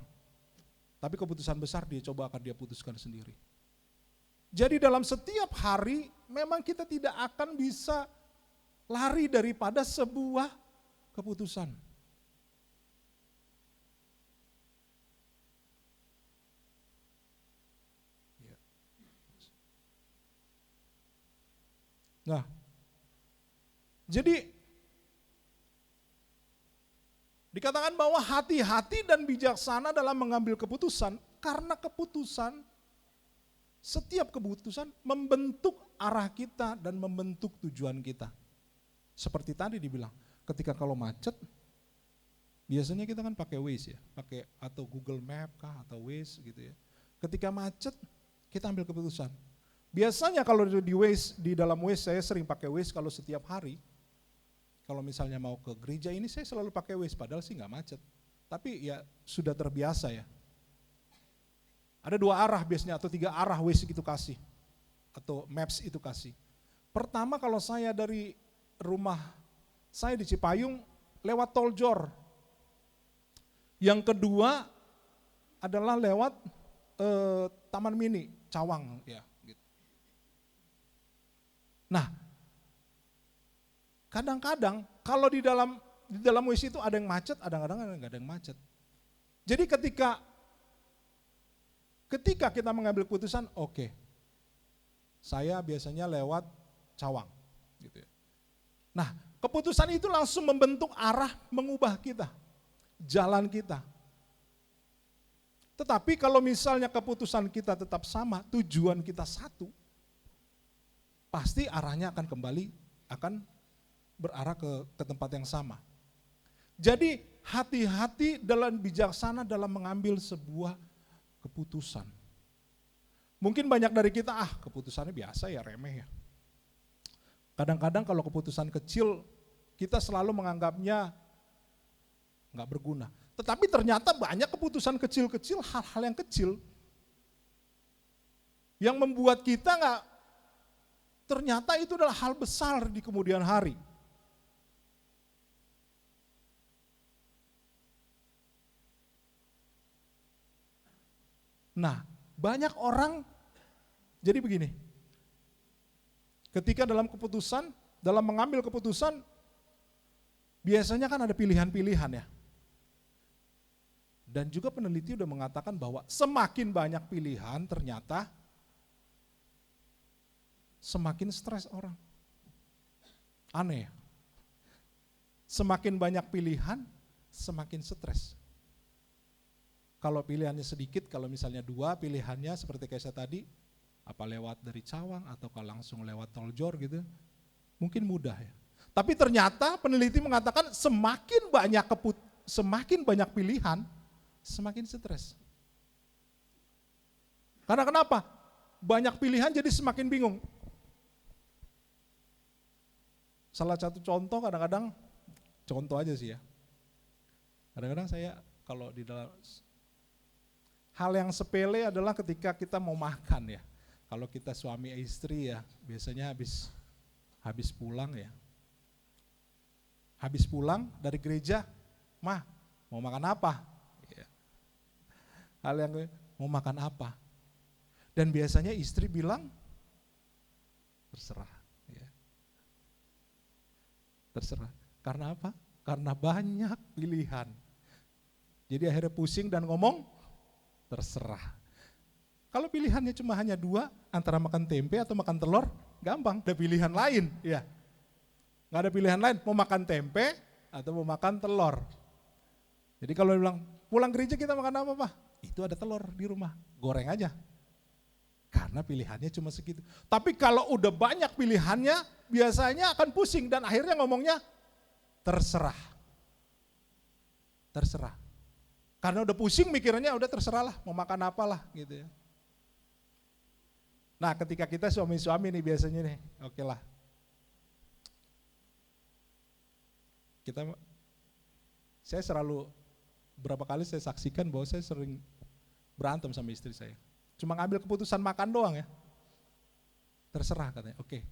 Tapi keputusan besar dia coba akan dia putuskan sendiri. Jadi dalam setiap hari memang kita tidak akan bisa lari daripada sebuah keputusan. Nah, jadi dikatakan bahwa hati-hati dan bijaksana dalam mengambil keputusan, karena keputusan, setiap keputusan membentuk arah kita dan membentuk tujuan kita. Seperti tadi dibilang, ketika kalau macet, biasanya kita kan pakai Waze ya, pakai atau Google Map kah atau Waze gitu ya. Ketika macet, kita ambil keputusan. Biasanya kalau di Waze, di dalam Waze saya sering pakai Waze kalau setiap hari. Kalau misalnya mau ke gereja ini saya selalu pakai Waze, padahal sih nggak macet. Tapi ya sudah terbiasa ya. Ada 2 arah biasanya atau 3 arah Waze itu kasih. Atau Maps itu kasih. Pertama kalau saya dari rumah saya di Cipayung lewat Tol Jor. Yang kedua adalah lewat Taman Mini, Cawang ya. Gitu. Nah, kadang-kadang kalau di dalam Waze itu ada yang macet, kadang-kadang nggak ada yang macet. Jadi ketika kita mengambil keputusan, oke, saya biasanya lewat Cawang, gitu ya. Nah, keputusan itu langsung membentuk arah, mengubah kita, jalan kita. Tetapi kalau misalnya keputusan kita tetap sama, tujuan kita satu, pasti arahnya akan kembali, akan berarah ke tempat yang sama. Jadi hati-hati dalam bijaksana dalam mengambil sebuah keputusan. Mungkin banyak dari kita, keputusannya biasa ya, remeh ya. Kadang-kadang kalau keputusan kecil, kita selalu menganggapnya nggak berguna. Tetapi ternyata banyak keputusan kecil-kecil, hal-hal yang kecil, yang membuat kita ternyata itu adalah hal besar di kemudian hari. Nah, banyak orang jadi begini. Ketika dalam mengambil keputusan, biasanya kan ada pilihan-pilihan ya. Dan juga peneliti udah mengatakan bahwa semakin banyak pilihan ternyata semakin stres orang. Aneh ya. Semakin banyak pilihan, semakin stres. Kalau pilihannya sedikit, kalau misalnya 2 pilihannya seperti kayak saya tadi, apa lewat dari Cawang atau kalau langsung lewat Tol Jor gitu, mungkin mudah ya. Tapi ternyata peneliti mengatakan semakin banyak pilihan, semakin stres. Karena kenapa? Banyak pilihan jadi semakin bingung. Salah satu contoh kadang-kadang, contoh aja sih ya. Kadang-kadang saya kalau di dalam hal yang sepele adalah ketika kita mau makan ya. Kalau kita suami istri ya, biasanya habis pulang ya. Habis pulang dari gereja, "Mah, mau makan apa?" Ya. Hal yang mau makan apa? Dan biasanya istri bilang, "Terserah." Ya. Terserah. Karena apa? Karena banyak pilihan. Jadi akhirnya pusing dan ngomong, terserah. Kalau pilihannya cuma hanya 2, antara makan tempe atau makan telur, gampang. Ada pilihan lain, ya. Nggak ada pilihan lain, mau makan tempe atau mau makan telur. Jadi kalau bilang, pulang gereja kita makan apa, Pak? Itu ada telur di rumah, goreng aja. Karena pilihannya cuma segitu. Tapi kalau udah banyak pilihannya, biasanya akan pusing dan akhirnya ngomongnya terserah. Terserah. Karena udah pusing mikirnya udah terserah lah, mau makan apalah gitu ya. Nah ketika kita suami-suami nih biasanya nih, oke lah. Saya selalu, berapa kali saya saksikan bahwa saya sering berantem sama istri saya. Cuma ngambil keputusan makan doang ya. Terserah katanya, oke.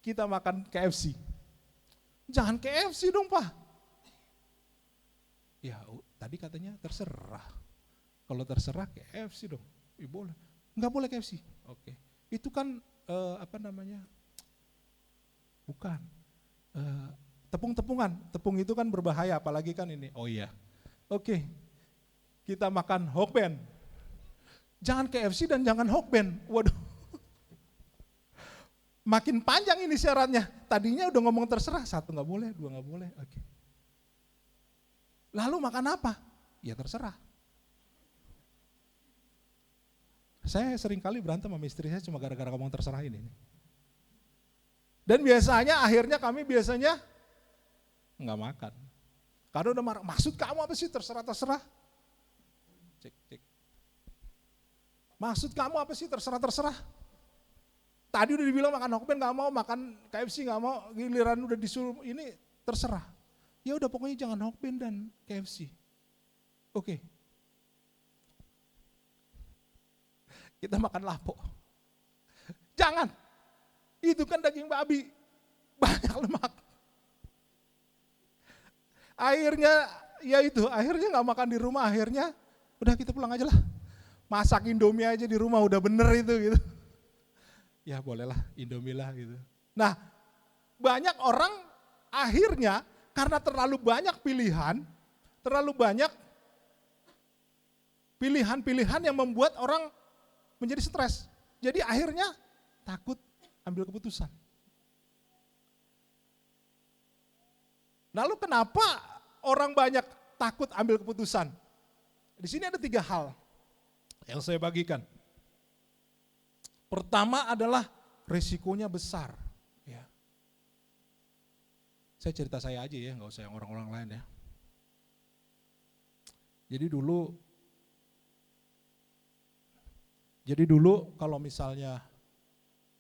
Kita makan KFC. Jangan KFC dong Pak. Ya tadi katanya terserah. Kalau terserah KFC dong. Boleh. Enggak boleh KFC. Oke. Itu kan bukan. Tepung-tepungan. Tepung itu kan berbahaya apalagi kan ini. Oh iya. Oke. Kita makan Hokben. Jangan KFC dan jangan Hokben. Waduh. Makin panjang ini syaratnya. Tadinya udah ngomong terserah, 1 nggak boleh, 2 nggak boleh. Oke. Lalu makan apa? Ya terserah. Saya sering kali berantem sama istri saya cuma gara-gara ngomong terserah ini. Dan biasanya akhirnya kami nggak makan. Karena udah marah, maksud kamu apa sih terserah-terserah? Cek. Maksud kamu apa sih terserah-terserah? Tadi udah dibilang makan Hokben nggak mau, makan KFC nggak mau, giliran udah disuruh ini terserah. Ya udah pokoknya jangan Hokben dan KFC. Oke. Kita makan lapo. Jangan. Itu kan daging babi. Banyak lemak. Akhirnya nggak makan di rumah, akhirnya udah kita pulang aja lah. Masak Indomie aja di rumah udah bener itu gitu. Ya bolehlah Indomie lah gitu. Nah banyak orang akhirnya karena terlalu banyak pilihan, terlalu banyak pilihan-pilihan yang membuat orang menjadi stres. Jadi akhirnya takut ambil keputusan. Lalu kenapa orang banyak takut ambil keputusan? Di sini ada 3 hal yang saya bagikan. Pertama adalah risikonya besar. Ya. Saya cerita saya aja ya, nggak usah yang orang-orang lain ya. Jadi dulu kalau misalnya,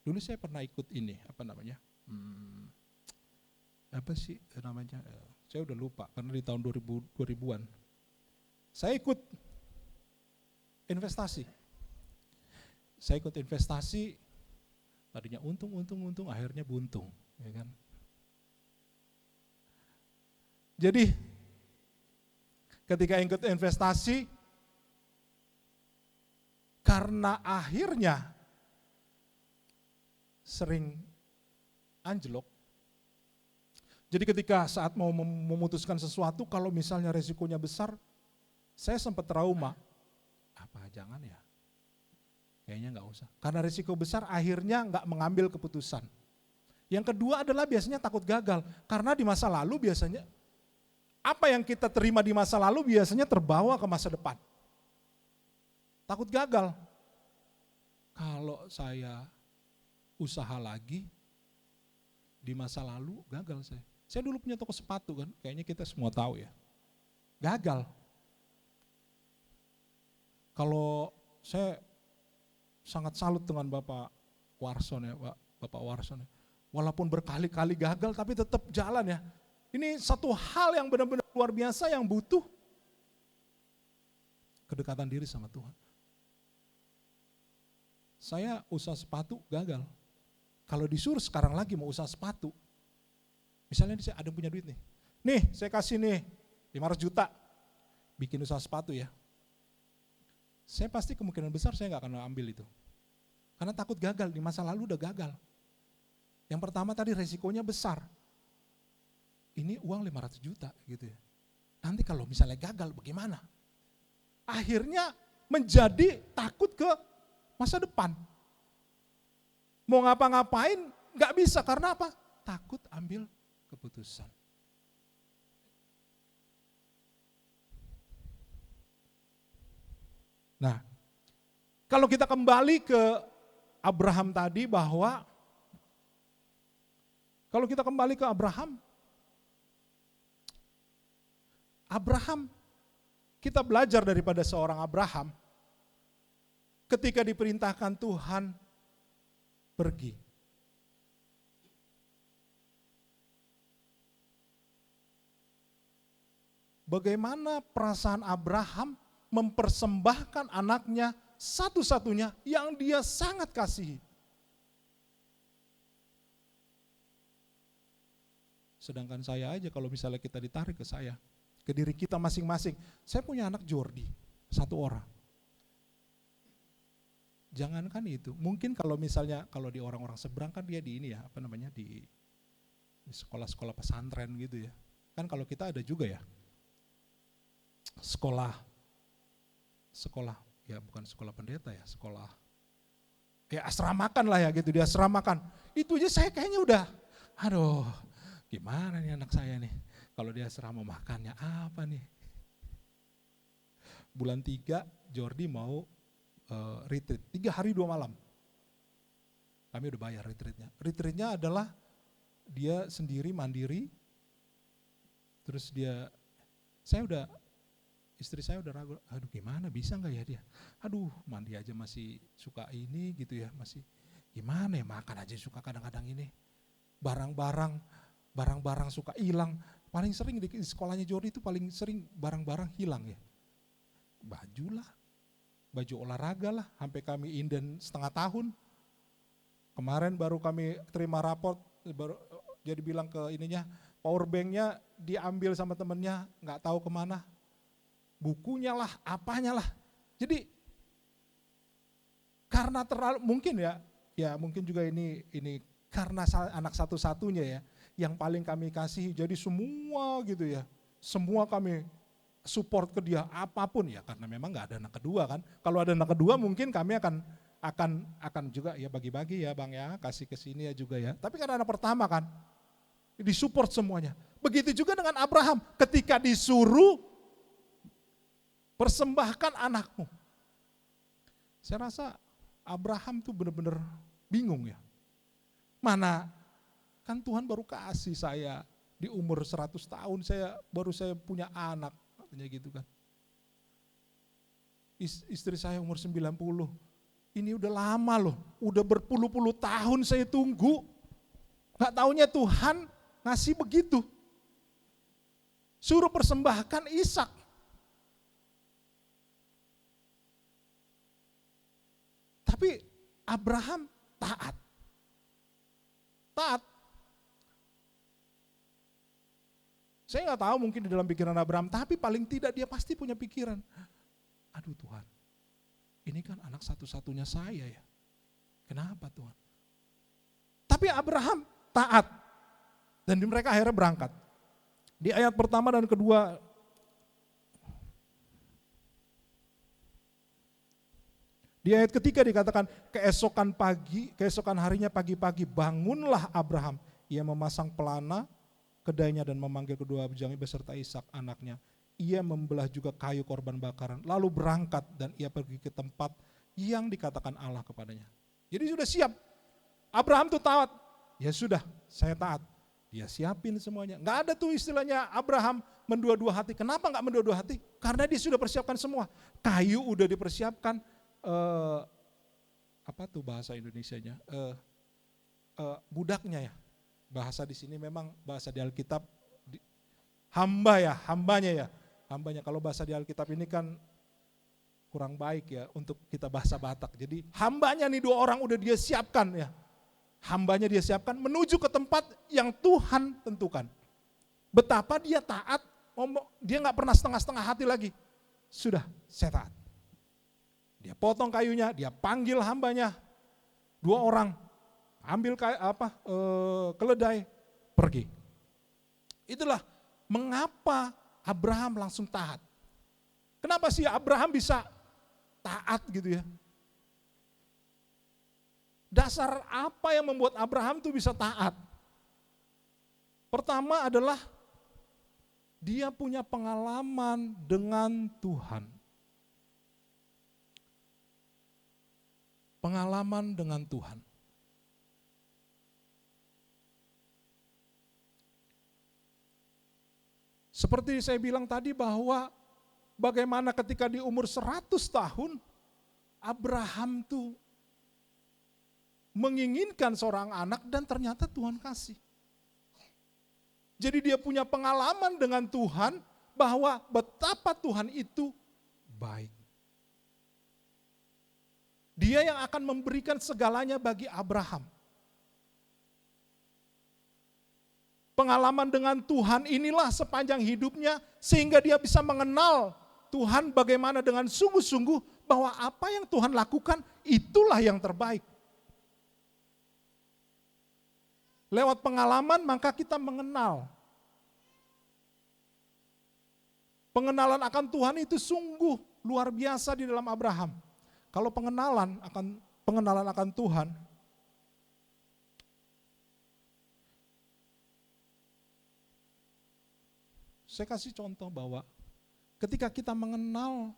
dulu saya pernah ikut ini, saya udah lupa karena di tahun 2000-an. Saya ikut investasi. Tadinya untung, akhirnya buntung, ya kan. Jadi ketika ikut investasi, karena akhirnya sering anjlok. Jadi ketika saat mau memutuskan sesuatu, kalau misalnya resikonya besar, saya sempat trauma. Apa jangan ya? Kayaknya nggak usah. Karena risiko besar akhirnya nggak mengambil keputusan. Yang kedua adalah biasanya takut gagal. Karena di masa lalu biasanya, apa yang kita terima di masa lalu biasanya terbawa ke masa depan. Takut gagal. Kalau saya usaha lagi, di masa lalu gagal saya. Saya dulu punya toko sepatu kan, kayaknya kita semua tahu ya. Gagal. Kalau saya sangat salut dengan Bapak Warson ya, Bapak Warson ya. Walaupun berkali-kali gagal tapi tetap jalan ya. Ini satu hal yang benar-benar luar biasa yang butuh kedekatan diri sama Tuhan. Saya usaha sepatu gagal. Kalau disuruh sekarang lagi mau usaha sepatu, misalnya saya ada punya duit nih. Nih saya kasih nih 500 juta bikin usaha sepatu ya. Saya pasti kemungkinan besar saya nggak akan ambil itu. Karena takut gagal, di masa lalu udah gagal. Yang pertama tadi resikonya besar. Ini uang 500 juta gitu ya. Nanti kalau misalnya gagal bagaimana? Akhirnya menjadi takut ke masa depan. Mau ngapa-ngapain nggak bisa, karena apa? Takut ambil keputusan. Nah, Kalau kita kembali ke Abraham tadi bahwa kalau kita kembali ke Abraham kita belajar daripada seorang Abraham ketika diperintahkan Tuhan pergi. Bagaimana perasaan Abraham mempersembahkan anaknya satu-satunya yang dia sangat kasihi. Sedangkan saya aja kalau misalnya kita ditarik ke saya, ke diri kita masing-masing. Saya punya anak Jordi, 1 orang. Jangankan itu, mungkin kalau misalnya kalau di orang-orang seberang kan dia di ini ya, apa namanya di sekolah-sekolah pesantren gitu ya. Kan kalau kita ada juga ya, sekolah ya bukan sekolah pendeta ya, sekolah kayak asramakan lah ya gitu, dia asramakan. Itu aja saya kayaknya udah, aduh gimana nih anak saya nih, kalau dia asrama makannya apa nih. Bulan 3 Jordi mau retreat, 3 hari 2 malam. Kami udah bayar retreatnya. Retreatnya adalah dia sendiri mandiri, terus istri saya udah ragu, aduh gimana bisa nggak ya dia, aduh mandi aja masih suka ini gitu ya, masih gimana ya, makan aja suka kadang-kadang ini, barang-barang suka hilang, paling sering di sekolahnya Jordi itu paling sering barang-barang hilang ya, baju olahraga lah, sampai kami inden setengah tahun, kemarin baru kami terima raport, baru jadi bilang ke ininya, power banknya diambil sama temennya, nggak tahu kemana, bukunya lah, apanya lah. Jadi karena terlalu mungkin ya mungkin juga ini karena anak satu-satunya ya, yang paling kami kasih, jadi semua gitu ya, semua kami support ke dia apapun ya, karena memang nggak ada anak kedua kan. Kalau ada anak kedua mungkin kami akan juga ya bagi-bagi ya Bang ya, kasih ke sini ya juga ya. Tapi karena anak pertama kan, disupport semuanya. Begitu juga dengan Abraham, ketika disuruh persembahkan anakmu. Saya rasa Abraham tuh benar-benar bingung ya. Mana kan Tuhan baru kasih saya di umur 100 tahun saya punya anak, katanya gitu kan. Istri saya umur 90. Ini udah lama loh, udah berpuluh-puluh tahun saya tunggu. Gak taunya Tuhan ngasih begitu. Suruh persembahkan Ishak. Tapi Abraham taat. Saya nggak tahu mungkin di dalam pikiran Abraham, tapi paling tidak dia pasti punya pikiran, aduh Tuhan, ini kan anak satu-satunya saya ya, kenapa Tuhan? Tapi Abraham taat, dan mereka akhirnya berangkat. Di ayat pertama dan kedua, di ayat ketiga dikatakan, keesokan harinya pagi-pagi bangunlah Abraham. Ia memasang pelana kedainya dan memanggil kedua bujangnya beserta Ishak anaknya. Ia membelah juga kayu korban bakaran, lalu berangkat dan ia pergi ke tempat yang dikatakan Allah kepadanya. Jadi sudah siap. Abraham tuh taat. Ya sudah, saya taat. Dia siapin semuanya. Nggak ada tuh istilahnya Abraham mendua-dua hati. Kenapa nggak mendua-dua hati? Karena dia sudah persiapkan semua. Kayu udah dipersiapkan. Apa tuh bahasa Indonesianya? Budaknya ya. Bahasa di sini memang bahasa di Alkitab hambanya ya. Hambanya, kalau bahasa di Alkitab ini kan kurang baik ya untuk kita bahasa Batak. Jadi hambanya nih 2 orang udah dia siapkan ya. Hambanya dia siapkan menuju ke tempat yang Tuhan tentukan. Betapa dia taat, dia gak pernah setengah-setengah hati lagi. Sudah, saya taat. Dia potong kayunya, dia panggil hambanya, 2 orang, ambil keledai, pergi. Itulah mengapa Abraham langsung taat. Kenapa sih Abraham bisa taat gitu ya? Dasar apa yang membuat Abraham itu bisa taat? Pertama adalah dia punya pengalaman dengan Tuhan. Pengalaman dengan Tuhan. Seperti saya bilang tadi bahwa bagaimana ketika di umur 100 tahun Abraham tuh menginginkan seorang anak dan ternyata Tuhan kasih. Jadi dia punya pengalaman dengan Tuhan bahwa betapa Tuhan itu baik. Dia yang akan memberikan segalanya bagi Abraham. Pengalaman dengan Tuhan inilah sepanjang hidupnya sehingga dia bisa mengenal Tuhan bagaimana dengan sungguh-sungguh bahwa apa yang Tuhan lakukan itulah yang terbaik. Lewat pengalaman maka kita mengenal. Pengenalan akan Tuhan itu sungguh luar biasa di dalam Abraham. Kalau pengenalan akan Tuhan, saya kasih contoh bahwa ketika kita mengenal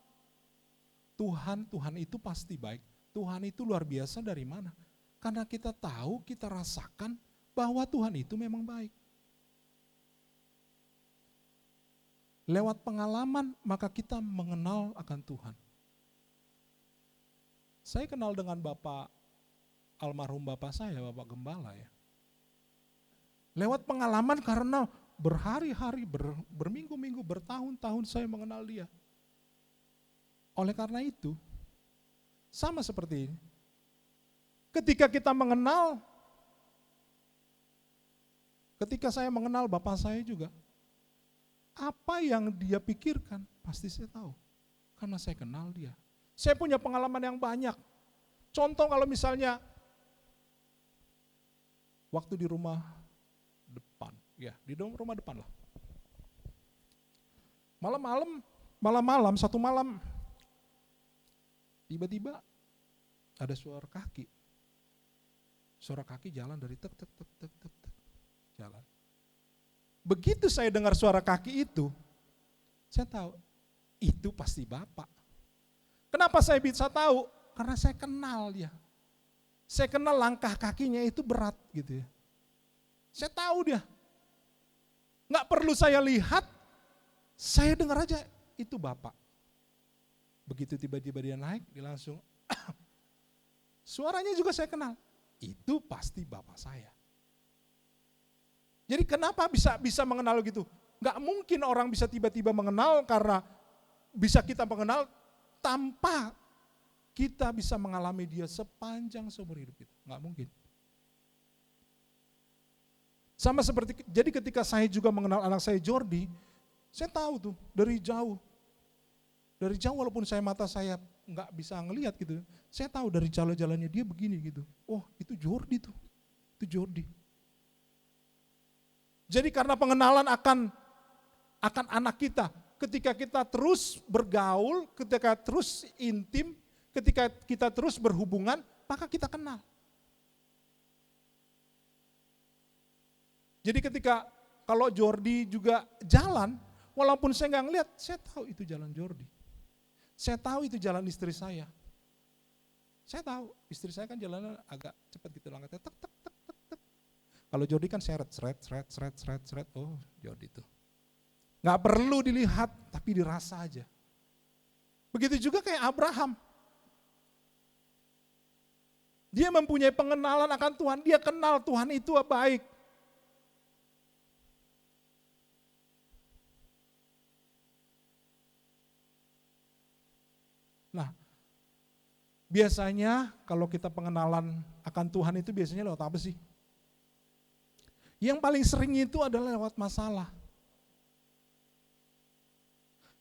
Tuhan, Tuhan itu pasti baik. Tuhan itu luar biasa dari mana? Karena kita tahu, kita rasakan bahwa Tuhan itu memang baik. Lewat pengalaman maka kita mengenal akan Tuhan. Saya kenal dengan almarhum bapak saya, Bapak Gembala ya. Lewat pengalaman karena berhari-hari, berminggu-minggu, bertahun-tahun saya mengenal dia. Oleh karena itu, sama seperti ini. Ketika saya mengenal bapak saya juga, apa yang dia pikirkan pasti saya tahu. Karena saya kenal dia. Saya punya pengalaman yang banyak. Contoh kalau misalnya waktu di rumah depan, ya di rumah depan lah. Malam-malam, satu malam, tiba-tiba ada suara kaki. Suara kaki jalan dari tek, jalan. Begitu saya dengar suara kaki itu, saya tahu itu pasti Bapak. Kenapa saya bisa tahu? Karena saya kenal dia. Saya kenal langkah kakinya itu berat gitu ya. Saya tahu dia. Nggak perlu saya lihat, saya dengar aja itu Bapak. Begitu tiba-tiba dia naik, dia langsung suaranya juga saya kenal. Itu pasti Bapak saya. Jadi kenapa bisa mengenal gitu? Nggak mungkin orang bisa tiba-tiba mengenal karena bisa kita mengenal tanpa kita bisa mengalami dia sepanjang seumur hidup kita. Nggak mungkin. Sama seperti, jadi ketika saya juga mengenal anak saya Jordi, saya tahu tuh dari jauh. Dari jauh walaupun mata saya nggak bisa ngelihat gitu, saya tahu dari jalan-jalannya dia begini gitu. Oh itu Jordi tuh, itu Jordi. Jadi karena pengenalan akan anak kita, ketika kita terus bergaul, ketika terus intim, ketika kita terus berhubungan, maka kita kenal. Jadi ketika kalau Jordi juga jalan, walaupun saya nggak ngeliat, saya tahu itu jalan Jordi. Saya tahu itu jalan istri saya. Saya tahu istri saya kan jalannya agak cepat gitu, langkahnya tek tek tek tek tek. Kalau Jordi kan seret. Oh Jordi tuh. Nggak perlu dilihat, tapi dirasa aja. Begitu juga kayak Abraham. Dia mempunyai pengenalan akan Tuhan, dia kenal Tuhan itu baik. Nah, biasanya kalau kita pengenalan akan Tuhan itu biasanya lewat apa sih? Yang paling sering itu adalah lewat masalah.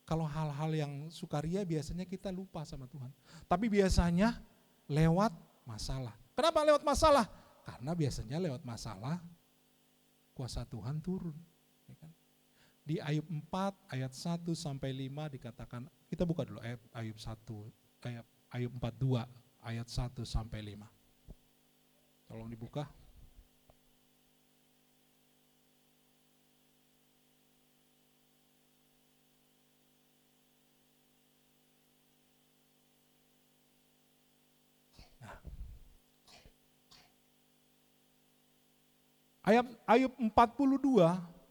Kalau hal-hal yang sukaria biasanya kita lupa sama Tuhan. Tapi biasanya lewat masalah. Kenapa lewat masalah? Karena biasanya lewat masalah kuasa Tuhan turun. Ya kan? Di Ayub 4 ayat 1 sampai 5 dikatakan, kita buka dulu Ayub 4 2 ayat 1 sampai 5. Tolong dibuka. Nah, Ayub 42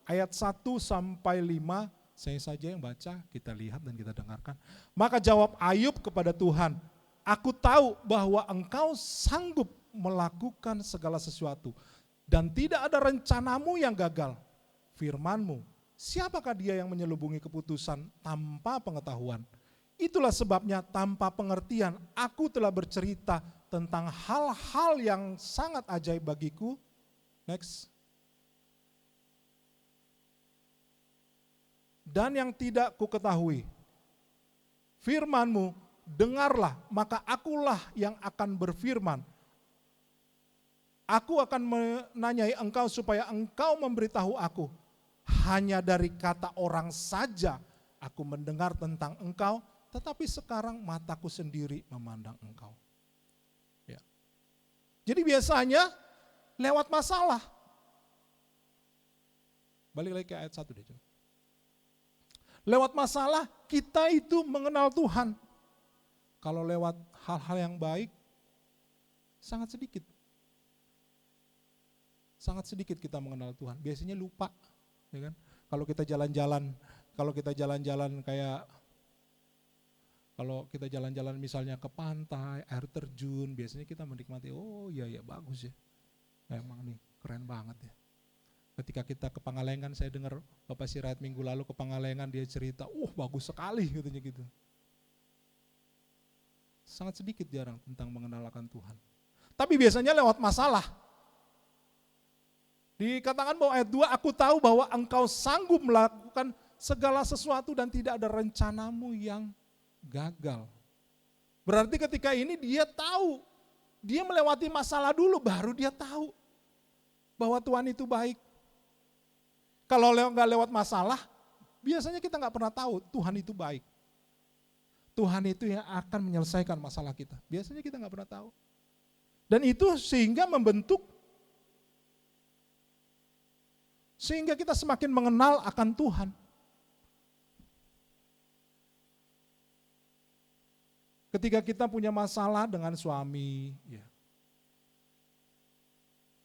ayat 1 sampai 5, saya saja yang baca, kita lihat dan kita dengarkan. Maka jawab Ayub kepada Tuhan, aku tahu bahwa engkau sanggup melakukan segala sesuatu dan tidak ada rencanamu yang gagal. Firmanmu, siapakah dia yang menyelubungi keputusan tanpa pengetahuan? Itulah sebabnya tanpa pengertian aku telah bercerita tentang hal-hal yang sangat ajaib bagiku. Next. Dan yang tidak kuketahui. Firmanmu, dengarlah, maka akulah yang akan berfirman. Aku akan menanyai engkau supaya engkau memberitahu aku. Hanya dari kata orang saja aku mendengar tentang engkau, tetapi sekarang mataku sendiri memandang engkau. Ya. Jadi biasanya lewat masalah. Balik lagi ke ayat 1 deh. Lewat masalah kita itu mengenal Tuhan. Kalau lewat hal-hal yang baik, sangat sedikit. Sangat sedikit kita mengenal Tuhan. Biasanya lupa, ya kan? Kalau kita jalan-jalan kayak kalau kita jalan-jalan misalnya ke pantai, air terjun, biasanya kita menikmati, oh iya bagus ya. Emang nih keren banget ya. Ketika kita ke Pangalengan, saya dengar Bapak Sirait minggu lalu ke Pangalengan, dia cerita, bagus sekali katanya gitu. Sangat sedikit jarang tentang mengenalkan Tuhan. Tapi biasanya lewat masalah. Dikatakan bahwa ayat 2, aku tahu bahwa engkau sanggup melakukan segala sesuatu dan tidak ada rencanamu yang gagal. Berarti ketika ini dia tahu, dia melewati masalah dulu baru dia tahu bahwa Tuhan itu baik. Kalau nggak lewat masalah, biasanya kita nggak pernah tahu Tuhan itu baik. Tuhan itu yang akan menyelesaikan masalah kita. Biasanya kita nggak pernah tahu. Dan itu sehingga sehingga kita semakin mengenal akan Tuhan. Ketika kita punya masalah dengan suami, ya,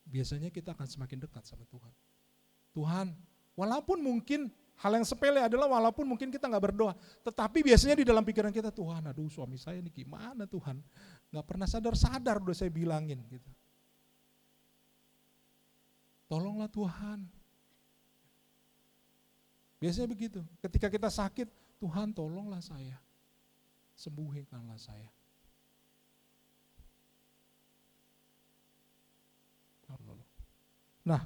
biasanya kita akan semakin dekat sama Tuhan. Tuhan, walaupun mungkin hal yang sepele adalah walaupun mungkin kita nggak berdoa, tetapi biasanya di dalam pikiran kita, Tuhan, aduh suami saya ini gimana Tuhan, nggak pernah sadar udah saya bilangin gitu. Tolonglah Tuhan. Biasanya begitu. Ketika kita sakit, Tuhan tolonglah saya. Sembuhkanlah saya. Nah,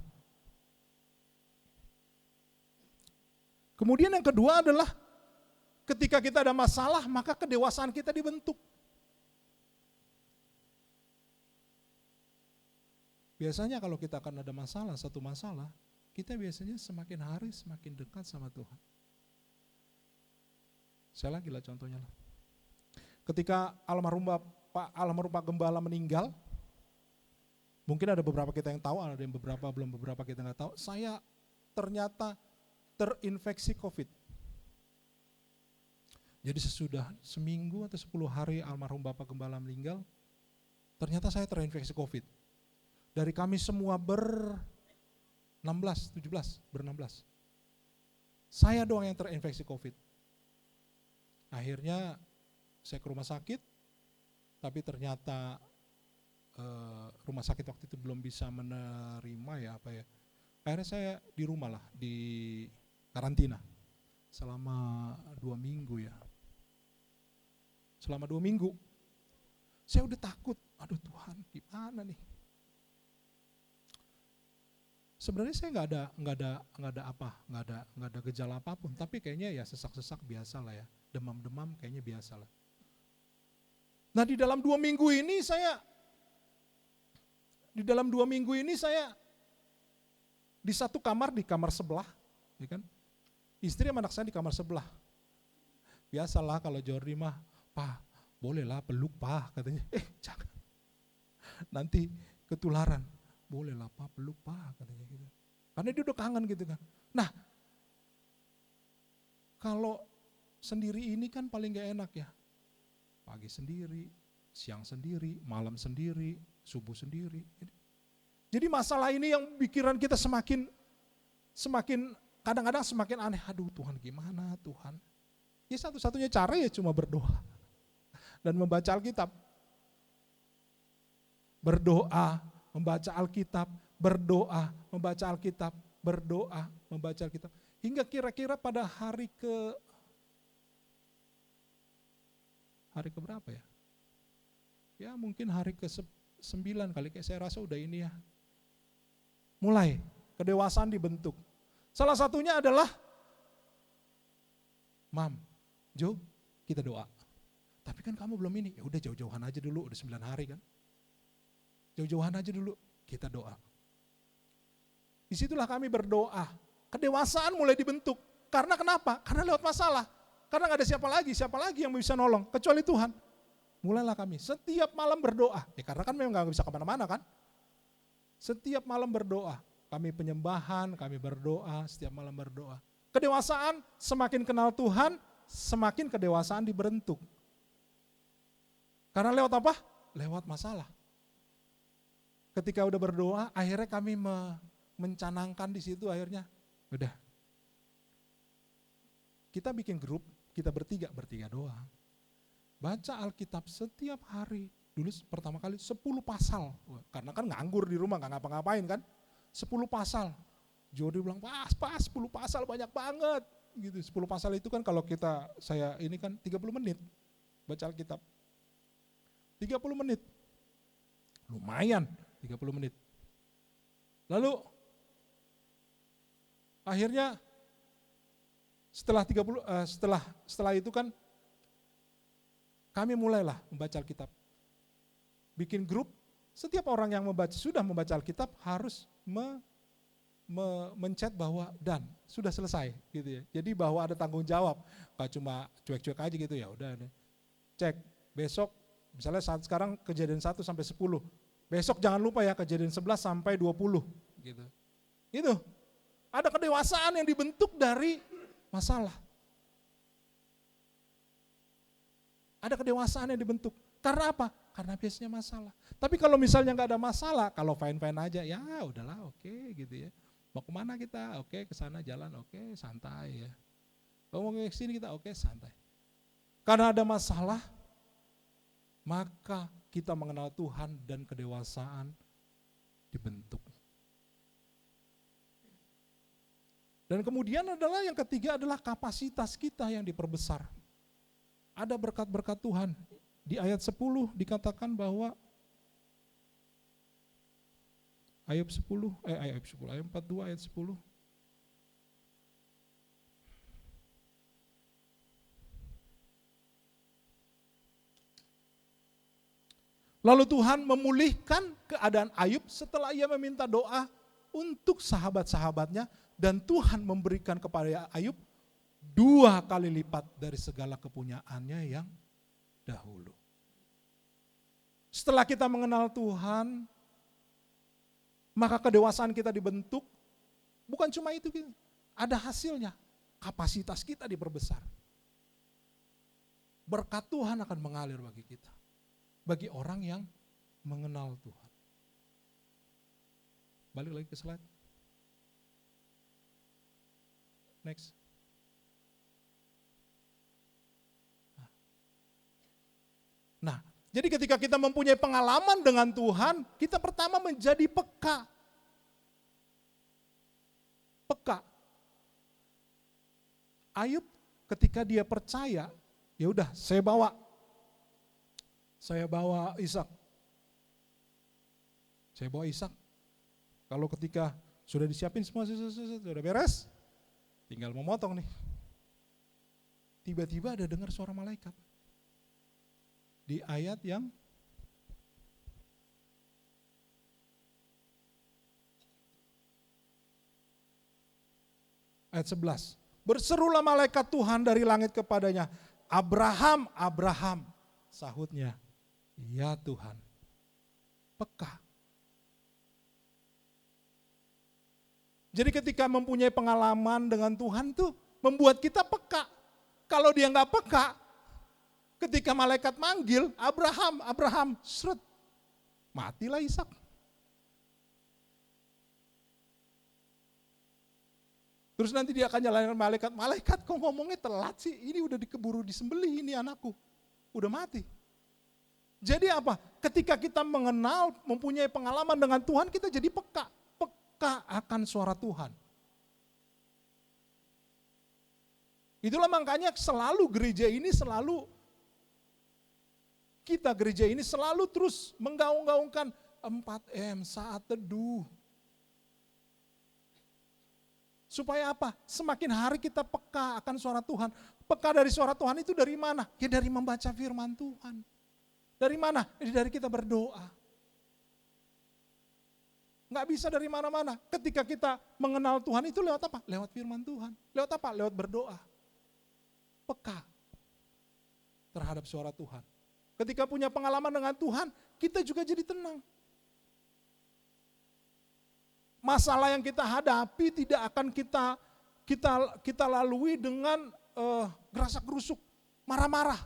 kemudian yang kedua adalah ketika kita ada masalah, maka kedewasaan kita dibentuk. Biasanya kalau kita akan ada masalah, satu masalah, kita biasanya semakin hari semakin dekat sama Tuhan. Saya lagi lah contohnya lah. Ketika almarhum Pak Gembala meninggal, mungkin ada beberapa kita yang tahu, ada yang belum beberapa kita nggak tahu. Saya ternyata terinfeksi COVID. Jadi sesudah seminggu atau 10 hari almarhum Bapak Gembala meninggal, ternyata saya terinfeksi COVID. Dari kami semua 16. Saya doang yang terinfeksi COVID. Akhirnya saya ke rumah sakit, tapi ternyata rumah sakit waktu itu belum bisa menerima Akhirnya saya di rumah lah, di karantina selama 2 minggu ya. Selama 2 minggu, saya udah takut. Aduh Tuhan, gimana nih? Sebenarnya saya nggak ada gejala apapun, tapi kayaknya ya sesak-sesak biasa lah ya, demam-demam kayaknya biasa lah. Nah di dalam 2 minggu ini saya di satu kamar, di kamar sebelah, ya kan? Istri sama anak saya di kamar sebelah. Biasalah kalau Jordi mah, Pak, bolehlah peluk Pak, katanya. Jangan, nanti ketularan. Bolehlah Pak, peluk Pak, katanya gitu. Karena dia udah kangen gitu kan. Nah, kalau sendiri ini kan paling gak enak ya. Pagi sendiri, siang sendiri, malam sendiri, subuh sendiri. Jadi masalah ini yang pikiran kita semakin kadang-kadang semakin aneh. Aduh Tuhan, gimana Tuhan? Ya satu-satunya cara ya cuma berdoa dan membaca Alkitab. Berdoa, membaca Alkitab, berdoa, membaca Alkitab, berdoa, membaca Alkitab. Hingga kira-kira pada hari ke berapa ya? Ya mungkin hari ke-9 kali, kayak saya rasa udah ini ya. Mulai kedewasaan dibentuk. Salah satunya adalah, Mam, Jo, kita doa. Tapi kan kamu belum ini, ya udah jauh-jauhan aja dulu, udah 9 hari kan. Jauh-jauhan aja dulu, kita doa. Disitulah kami berdoa. Kedewasaan mulai dibentuk. Karena kenapa? Karena lewat masalah. Karena gak ada siapa lagi yang bisa nolong, kecuali Tuhan. Mulailah kami setiap malam berdoa. Ya karena kan memang gak bisa kemana-mana kan. Setiap malam berdoa. Kami penyembahan, kami berdoa, setiap malam berdoa. Kedewasaan, semakin kenal Tuhan, semakin kedewasaan dibentuk. Karena lewat apa? Lewat masalah. Ketika udah berdoa, akhirnya kami mencanangkan di situ akhirnya, udah. Kita bikin grup, kita bertiga doang. Baca Alkitab setiap hari. Dulu pertama kali 10 pasal. Karena kan nganggur di rumah, gak ngapa-ngapain kan. 10 pasal. Jody bilang, pas 10 pasal banyak banget. Gitu. 10 pasal itu kan kalau saya ini kan 30 menit baca Alkitab. 30 menit. Lumayan 30 menit. Lalu akhirnya setelah itu kan kami mulailah membaca Alkitab. Bikin grup, setiap orang yang sudah membaca Alkitab harus mencet bahwa dan sudah selesai gitu ya. Jadi bahwa ada tanggung jawab, gak cuma cuek-cuek aja gitu ya udah. Cek besok misalnya sekarang kejadian 1 sampai 10. Besok jangan lupa ya kejadian 11 sampai 20 gitu. Itu. Ada kedewasaan yang dibentuk dari masalah. Ada kedewasaan yang dibentuk. Karena apa? Karena biasanya masalah. Tapi kalau misalnya nggak ada masalah, kalau fine-fine aja, ya udahlah oke gitu ya. Mau kemana kita? Oke, ke sana jalan, oke, santai ya. Mau ke sini kita, oke, santai. Karena ada masalah, maka kita mengenal Tuhan dan kedewasaan dibentuk. Dan kemudian adalah yang ketiga adalah kapasitas kita yang diperbesar. Ada berkat-berkat Tuhan. Di ayat 10 dikatakan bahwa ayat 42 ayat 10. Lalu Tuhan memulihkan keadaan Ayub setelah ia meminta doa untuk sahabat-sahabatnya dan Tuhan memberikan kepada Ayub 2 kali lipat dari segala kepunyaannya yang dahulu. Setelah kita mengenal Tuhan, maka kedewasaan kita dibentuk. Bukan cuma itu, ada hasilnya. Kapasitas kita diperbesar. Berkat Tuhan akan mengalir bagi kita. Bagi orang yang mengenal Tuhan. Balik lagi ke slide. Next. Nah, jadi ketika kita mempunyai pengalaman dengan Tuhan, kita pertama menjadi peka. Peka. Ayub ketika dia percaya, ya udah saya bawa Ishak. Saya bawa Ishak. Kalau ketika sudah disiapin semua, sudah beres, tinggal memotong nih. Tiba-tiba ada dengar suara malaikat. Di ayat yang ayat 11. Berserulah malaikat Tuhan dari langit kepadanya, Abraham, Abraham. Sahutnya, ya Tuhan. Peka. Jadi ketika mempunyai pengalaman dengan Tuhan tuh membuat kita peka. Kalau dia nggak peka, ketika malaikat manggil, Abraham, Abraham, seret, matilah Ishak. Terus nanti dia akan nyalain malaikat, malaikat kok ngomongnya telat sih, ini udah dikeburu disembelih ini anakku, udah mati. Jadi apa? Ketika kita mengenal, mempunyai pengalaman dengan Tuhan, kita jadi peka akan suara Tuhan. Itulah makanya selalu gereja ini selalu terus menggaung-gaungkan 4M, saat teduh. Supaya apa? Semakin hari kita peka akan suara Tuhan. Peka dari suara Tuhan itu dari mana? Ya dari membaca firman Tuhan. Dari mana? Dari kita berdoa. Nggak bisa dari mana-mana. Ketika kita mengenal Tuhan itu lewat apa? Lewat firman Tuhan. Lewat apa? Lewat berdoa. Peka terhadap suara Tuhan. Ketika punya pengalaman dengan Tuhan, kita juga jadi tenang. Masalah yang kita hadapi tidak akan kita lalui dengan gerasak-gerusuk, marah-marah.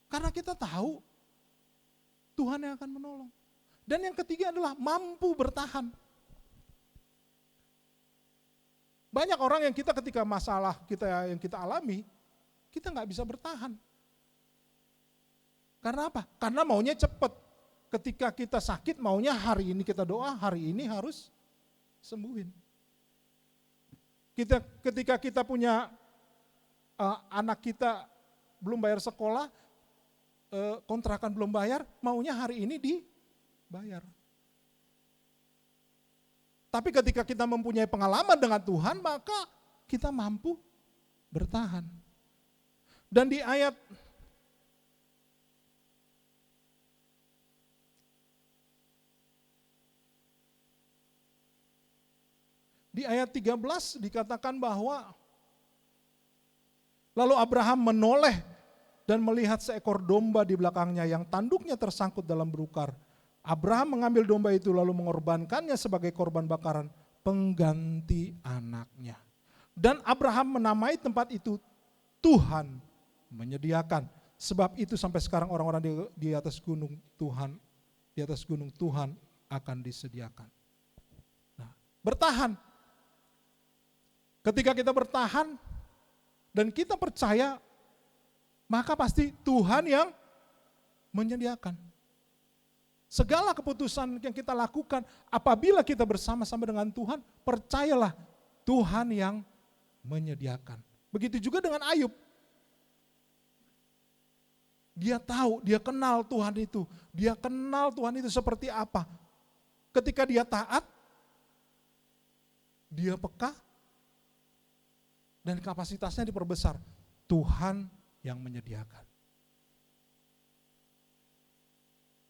Karena kita tahu Tuhan yang akan menolong. Dan yang ketiga adalah mampu bertahan. Banyak orang yang kita ketika masalah yang kita alami, kita nggak bisa bertahan. Karena apa? Karena maunya cepat. Ketika kita sakit maunya hari ini kita doa, hari ini harus sembuhin. Ketika kita punya anak kita belum bayar sekolah, kontrakan belum bayar, maunya hari ini dibayar. Tapi ketika kita mempunyai pengalaman dengan Tuhan, maka kita mampu bertahan. Dan di ayat Di ayat 13 dikatakan bahwa lalu Abraham menoleh dan melihat seekor domba di belakangnya yang tanduknya tersangkut dalam berukar. Abraham mengambil domba itu lalu mengorbankannya sebagai korban bakaran pengganti anaknya. Dan Abraham menamai tempat itu Tuhan menyediakan. Sebab itu sampai sekarang orang-orang di atas gunung Tuhan akan disediakan. Nah, bertahan. Ketika kita bertahan dan kita percaya, maka pasti Tuhan yang menyediakan. Segala keputusan yang kita lakukan, apabila kita bersama-sama dengan Tuhan, percayalah Tuhan yang menyediakan. Begitu juga dengan Ayub. Dia tahu, dia kenal Tuhan itu. Dia kenal Tuhan itu seperti apa. Ketika dia taat, dia peka, dan kapasitasnya diperbesar. Tuhan yang menyediakan.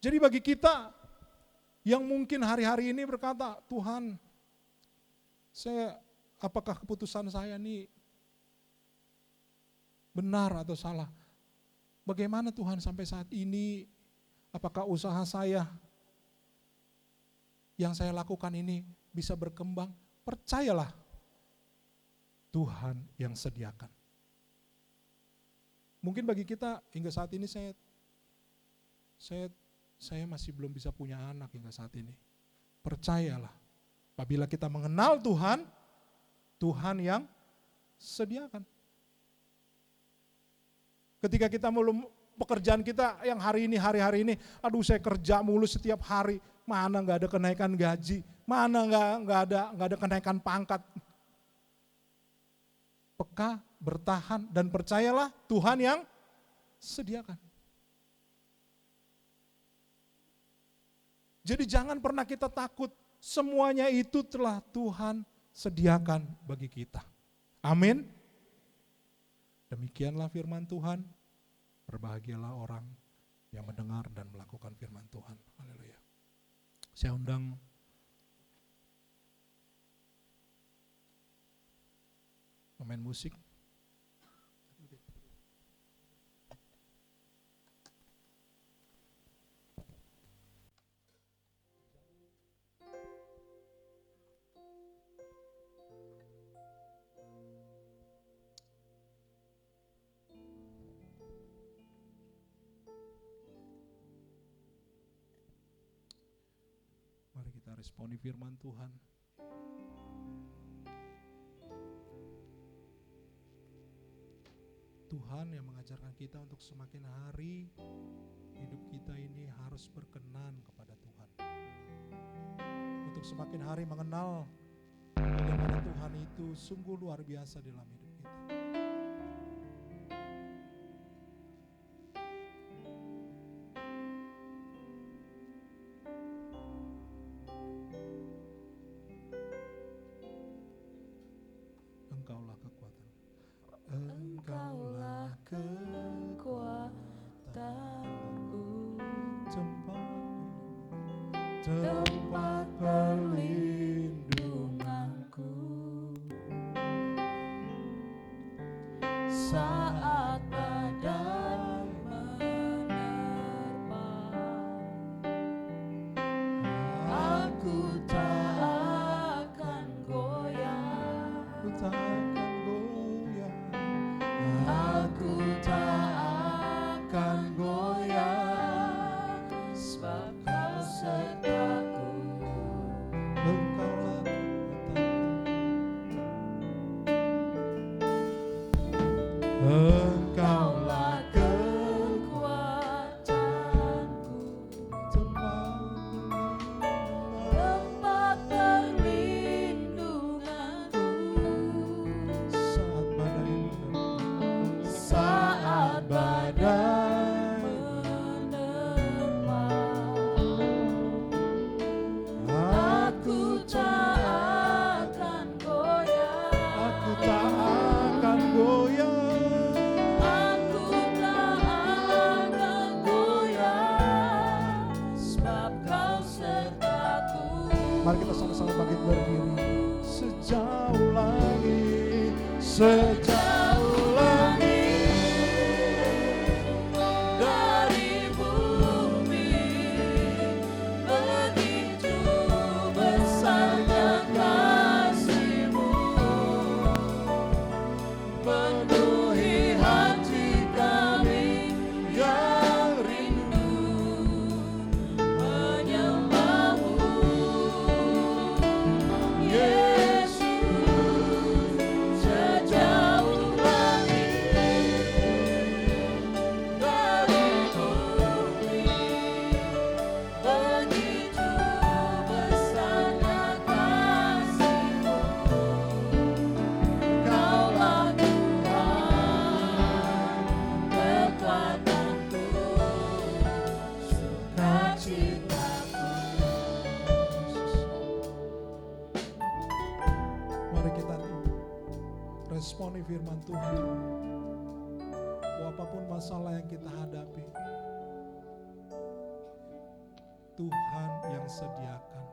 Jadi bagi kita yang mungkin hari-hari ini berkata, Tuhan, apakah keputusan saya ini benar atau salah? Bagaimana Tuhan sampai saat ini, apakah usaha saya yang saya lakukan ini bisa berkembang? Percayalah, Tuhan yang sediakan. Mungkin bagi kita hingga saat ini saya masih belum bisa punya anak hingga saat ini. Percayalah, apabila kita mengenal Tuhan, Tuhan yang sediakan. Ketika kita pekerjaan kita yang hari-hari ini, aduh saya kerja mulu setiap hari, mana nggak ada kenaikan gaji, mana nggak ada kenaikan pangkat. Peka, bertahan, dan percayalah Tuhan yang sediakan. Jadi jangan pernah kita takut, semuanya itu telah Tuhan sediakan bagi kita. Amin. Demikianlah firman Tuhan, berbahagialah orang yang mendengar dan melakukan firman Tuhan. Haleluya. Saya undang pemain musik. Mari kita responi firman Tuhan. Tuhan yang mengajarkan kita untuk semakin hari hidup kita ini harus berkenan kepada Tuhan. Untuk semakin hari mengenal bagaimana Tuhan itu sungguh luar biasa dalam hidup kita. Engkaulah kekuatan. Engkaulah kekuatanku, tempat perlindunganku. Saat badai menerpa, aku tak akan goyah. Aku tak akan goyah. Aku tak akan goyah, sebab Kau sertaku. Engkaulah kekuatanku. Engkaulah kekuatanku, tempat perlindunganku. Saat badai menerpa, aku tak akan goyah. aku tak akan goyah. Aku tak akan goyah, sebab Kau sertaku. Mari kita sama-sama bangkit berdiri. Sejauh langit, sejauh langit Dari bumi, begitu besarnya kasih-Mu, penuhi hati kami yang rindu menyembah-Mu. Yesus, sejauh langit dari bumi, begitu besarnya kasih-Mu. Kaulah Tuhan, kekuatanku, sukacitaku. Mari kita responi firman Tuhan. Apapun masalah yang kita hadapi, Tuhan yang sediakan.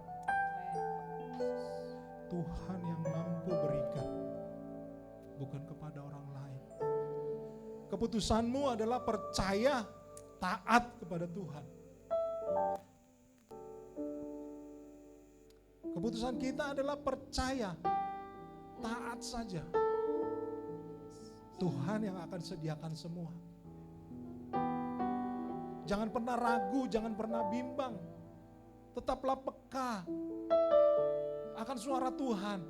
Tuhan yang mampu berikan, bukan kepada orang lain. Keputusanmu adalah percaya, taat kepada Tuhan. Keputusan kita adalah percaya, taat saja. Tuhan yang akan sediakan semua. Jangan pernah ragu, jangan pernah bimbang. Tetaplah peka akan suara Tuhan.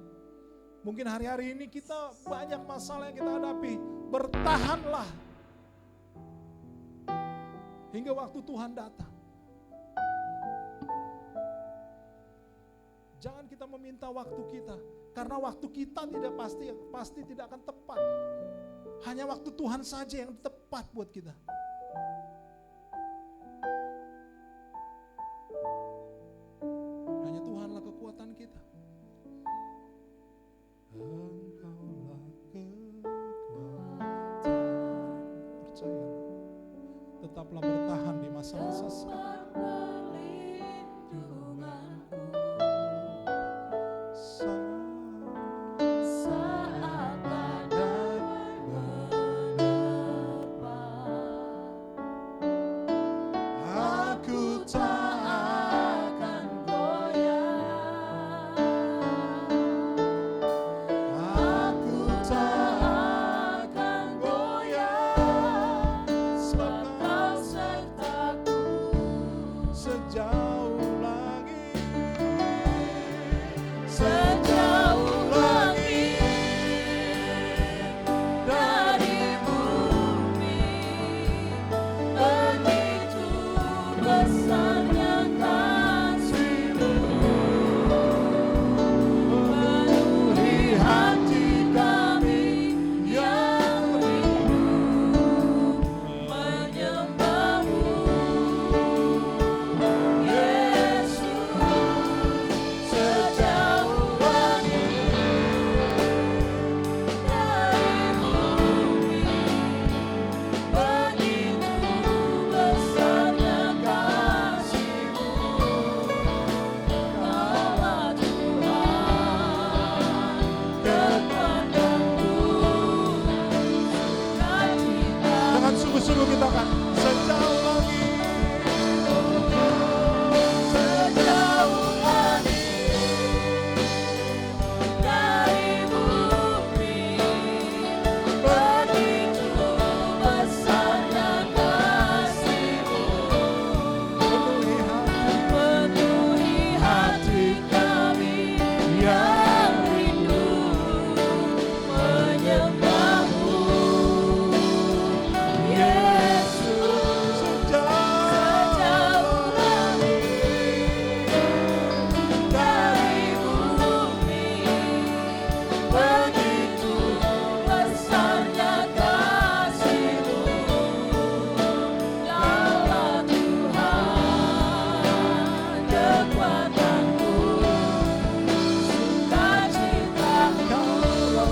Mungkin hari-hari ini kita banyak masalah yang kita hadapi. Bertahanlah hingga waktu Tuhan datang. Jangan kita meminta waktu kita, karena waktu kita tidak pasti tidak akan tepat. Hanya waktu Tuhan saja yang tepat buat kita. Hanya Tuhanlah kekuatan kita. Engkaulah kekuatan. Percayalah. Tetaplah bertahan di masa-masa sulit. Saat badai menerpa, yang rindu menyembahmu, Yesus. Sejauh langit dari bumi, begitu besarnya kasih-Mu. Kaulah Tuhan, kekuatanku, sukacitaku. Kaulah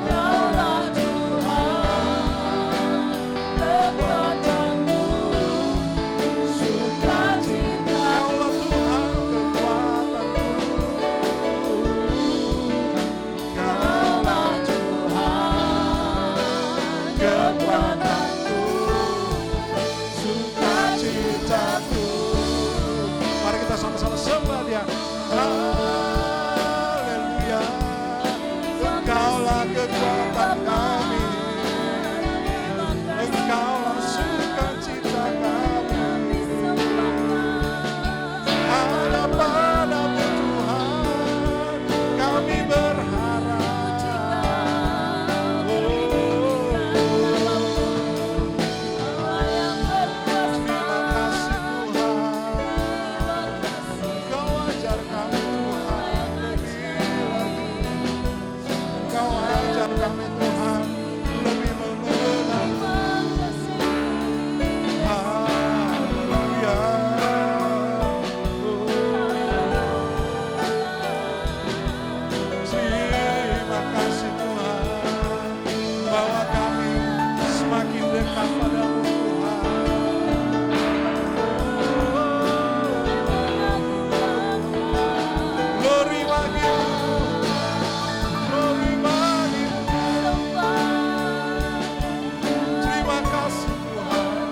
Kaulah Tuhan, kekuatanku, sukacitaku. Kaulah Tuhan, kekuatanku, sukacitaku. Mari kita sama-sama sembah Dia. Haleluya. Engkaulah kekuatan kami. Engkaulah sukacita kami. Hanya padamu Tuhan kami berharap. Terima kasih Tuhan. Engkau ajar kami Tuhan Engkau ajar kami Tuhan lebih mengenal. Haleluya. Terima kasih Tuhan bahwa kami semakin dekat padamu Tuhan. Glory bagimu, glory bagimu. Terima kasih Tuhan, terima kasih Tuhan.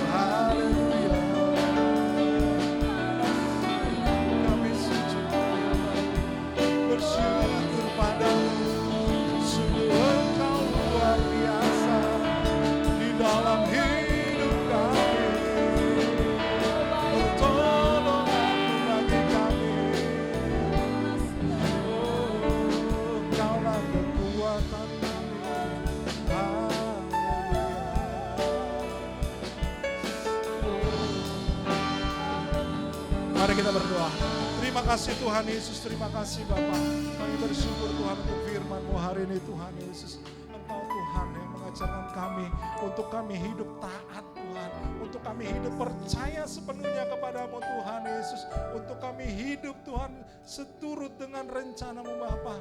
Haleluya. Kami sujud bersyukur padamu. Sungguh Engkau luar biasa di dalam hidup kami. Pertolongan bagi kami. Engkaulah kekuatan kami. Mari kita berdoa. Terima kasih Tuhan Yesus, terima kasih Bapa. Kami bersyukur Tuhan untuk firman-Mu hari ini Tuhan Yesus. Engkau Tuhan yang mengajarkan kami untuk kami hidup taat Tuhan. Untuk kami hidup percaya sepenuhnya kepadamu Tuhan Yesus. Untuk kami hidup Tuhan seturut dengan rencana-Mu Bapa.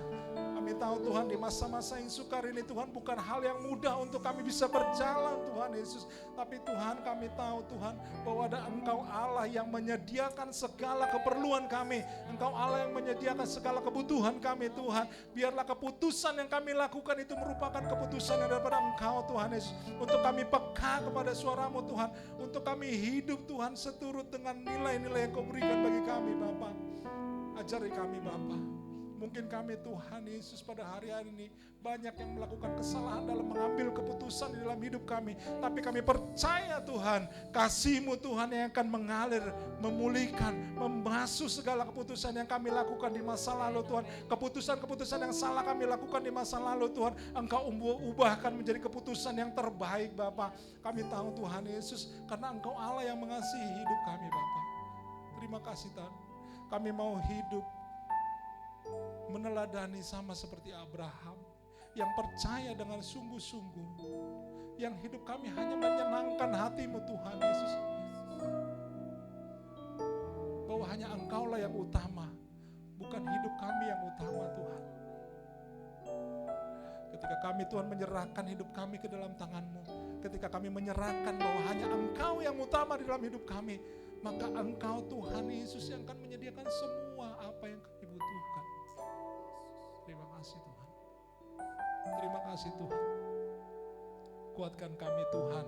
Kami tahu Tuhan di masa-masa yang sukar ini Tuhan bukan hal yang mudah untuk kami bisa berjalan Tuhan Yesus. Tapi Tuhan kami tahu Tuhan bahwa ada Engkau Allah yang menyediakan segala keperluan kami. Engkau Allah yang menyediakan segala kebutuhan kami Tuhan. Biarlah keputusan yang kami lakukan itu merupakan keputusan yang daripada Engkau Tuhan Yesus. Untuk kami peka kepada suara-Mu Tuhan. Untuk kami hidup Tuhan seturut dengan nilai-nilai yang Kau berikan bagi kami Bapa. Ajari kami Bapa. Mungkin kami Tuhan Yesus pada hari-hari ini banyak yang melakukan kesalahan dalam mengambil keputusan di dalam hidup kami. Tapi kami percaya Tuhan, kasih-Mu Tuhan yang akan mengalir, memulihkan, membasuh segala keputusan yang kami lakukan di masa lalu Tuhan. Keputusan-keputusan yang salah kami lakukan di masa lalu Tuhan, Engkau ubahkan menjadi keputusan yang terbaik Bapa. Kami tahu Tuhan Yesus, karena Engkau Allah yang mengasihi hidup kami Bapa. Terima kasih Tuhan. Kami mau hidup meneladani sama seperti Abraham yang percaya dengan sungguh-sungguh, yang hidup kami hanya menyenangkan hati-Mu Tuhan Yesus, bahwa hanya Engkaulah yang utama, bukan hidup kami yang utama Tuhan. Ketika kami Tuhan menyerahkan hidup kami ke dalam tangan-Mu, ketika kami menyerahkan bahwa hanya Engkau yang utama di dalam hidup kami, maka Engkau Tuhan Yesus yang akan menyediakan semua apa yang kami butuhkan. Terima kasih Tuhan. Terima kasih Tuhan. Kuatkan kami Tuhan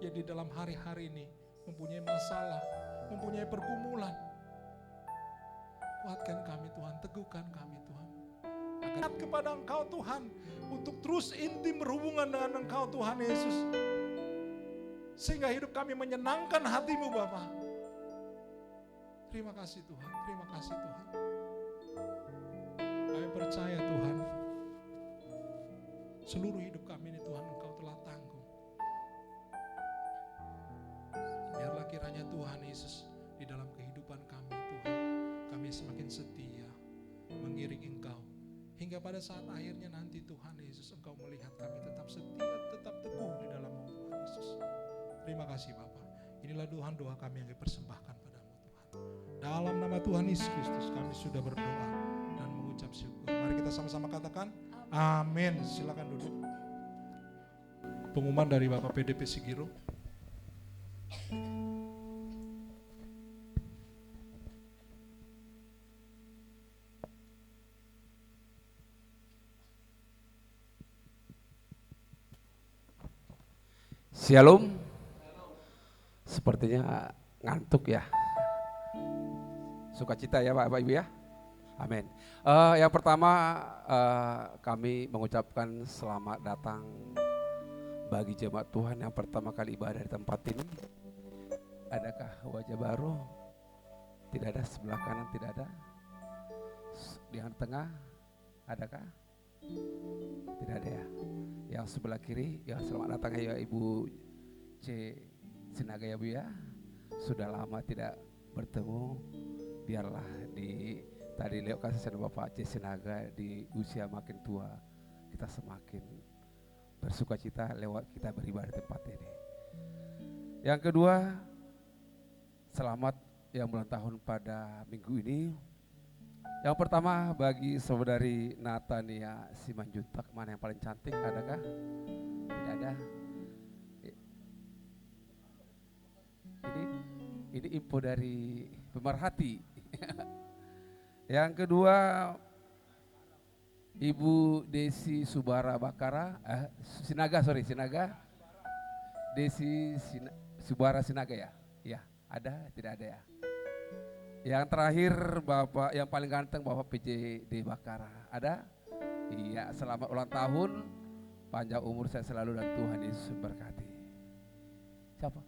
yang di dalam hari-hari ini mempunyai masalah, mempunyai pergumulan. Kuatkan kami Tuhan, teguhkan kami Tuhan. akan kepada Engkau Tuhan, untuk terus intim berhubungan dengan Engkau Tuhan Yesus. Sehingga hidup kami menyenangkan hati-Mu Bapa. Terima kasih Tuhan, terima kasih Tuhan. Kami percaya Tuhan, seluruh hidup kami ini Tuhan Engkau telah tanggung. Biarlah kiranya Tuhan Yesus di dalam kehidupan kami Tuhan, kami semakin setia mengiring Engkau. Hingga pada saat akhirnya nanti Tuhan Yesus Engkau melihat kami tetap setia, tetap teguh di dalam-Mu Tuhan Yesus. Terima kasih Bapa. Inilah Tuhan doa kami yang dipersembahkan padamu Tuhan. Dalam nama Tuhan Yesus Kristus kami sudah berdoa dan mengucap syukur. Mari kita sama-sama katakan amin. Silakan duduk. Pengumuman dari Bapak PDP Sigiro. Shalom. Sepertinya ngantuk ya. Sukacita ya Bapak Ibu ya. Amin. Yang pertama kami mengucapkan selamat datang bagi jemaat Tuhan yang pertama kali ibadah di tempat ini. Adakah wajah baru? Tidak ada, sebelah kanan tidak ada. Di tengah adakah? Tidak ada ya. Yang sebelah kiri, ya selamat datang ya Ibu C. Sinaga ya Bu ya. Sudah lama tidak bertemu. Biarlah di tadi Leo kasih sama Bapak C. Sinaga di usia makin tua, kita semakin bersukacita lewat kita beribadah di tempat ini. Yang kedua, selamat yang ulang tahun pada minggu ini. Yang pertama bagi saudari Natania Simanjuntak, mana yang paling cantik, adakah? Tidak ada. Ini info dari pemerhati. Yang kedua Ibu Desi Subara Bakara, Sinaga. Desi Subara Sinaga ya? Ya, ada, tidak ada ya? Yang terakhir Bapak yang paling ganteng Bapak PJD Bakara. Ada? Iya, selamat ulang tahun. Panjang umur saya selalu dan Tuhan Yesus memberkati. Siapa?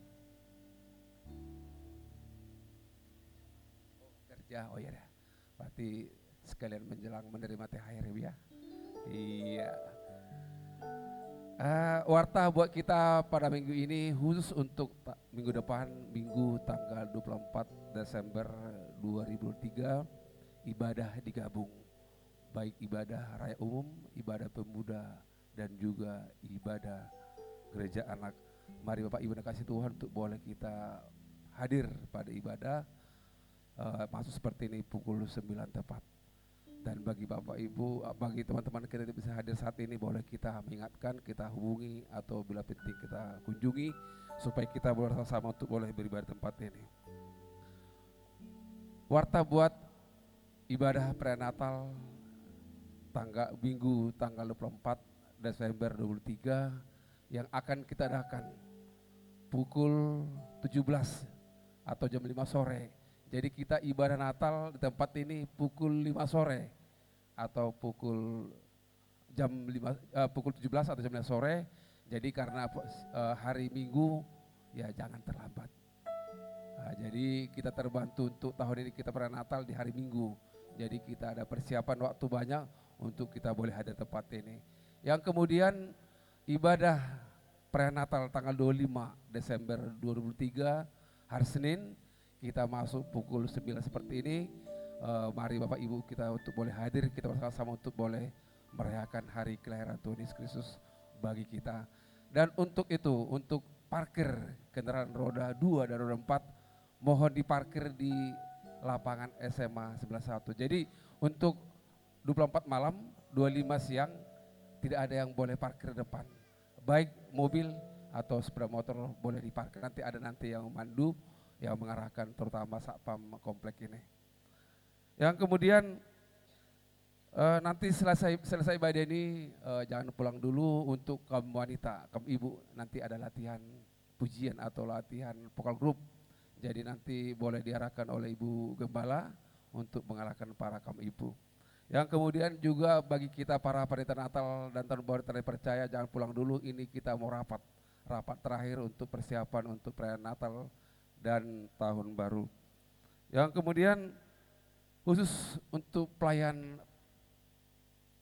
Kerja, oh iya. Berarti sekalian menjelang menerima THR ya. Iya. Warta buat kita pada minggu ini khusus untuk minggu depan, Minggu tanggal 24 Desember 2003, ibadah digabung, baik ibadah raya umum, ibadah pemuda, dan juga ibadah gereja anak. Mari Bapak Ibu kasih Tuhan untuk boleh kita hadir pada ibadah masuk seperti ini pukul 9 tepat. Dan bagi Bapak Ibu, bagi teman-teman kita yang bisa hadir saat ini, boleh kita mengingatkan, kita hubungi atau bila penting kita kunjungi supaya kita bersama untuk boleh beribadah di tempat ini. Warta buat ibadah prenatal Minggu tanggal 24 Desember 2023 yang akan kita adakan pukul 17 atau jam 5 sore. Jadi kita ibadah Natal di tempat ini pukul 5 sore atau pukul 17 atau jam 5 sore. Jadi karena hari Minggu ya jangan terlambat. Jadi kita terbantu untuk tahun ini kita Natal di hari Minggu. Jadi kita ada persiapan waktu banyak untuk kita boleh hadir di tempat ini. Yang kemudian ibadah prenatal tanggal 25 Desember 2003 hari Senin. Kita masuk pukul 9 seperti ini. Mari Bapak Ibu kita untuk boleh hadir, kita bersama-sama untuk boleh merayakan hari kelahiran Tuhan Yesus Kristus bagi kita. Dan untuk itu, untuk parkir kendaraan roda 2 dan roda 4, mohon diparkir di lapangan SMA 11-1. Jadi untuk 24 malam, 25 siang, tidak ada yang boleh parkir depan. Baik mobil atau sepeda motor boleh diparkir, nanti ada yang memandu, yang mengarahkan terutama satpam komplek ini. Yang kemudian nanti selesai ibadah ini jangan pulang dulu. Untuk kaum wanita, kaum ibu, nanti ada latihan pujian atau latihan vokal group. Jadi nanti boleh diarahkan oleh Ibu Gembala untuk mengarahkan para kaum ibu. Yang kemudian juga bagi kita para pendeta Natal dan tahun baru percaya, jangan pulang dulu, ini kita mau rapat terakhir untuk persiapan untuk perayaan Natal dan tahun baru. Yang kemudian khusus untuk pelayan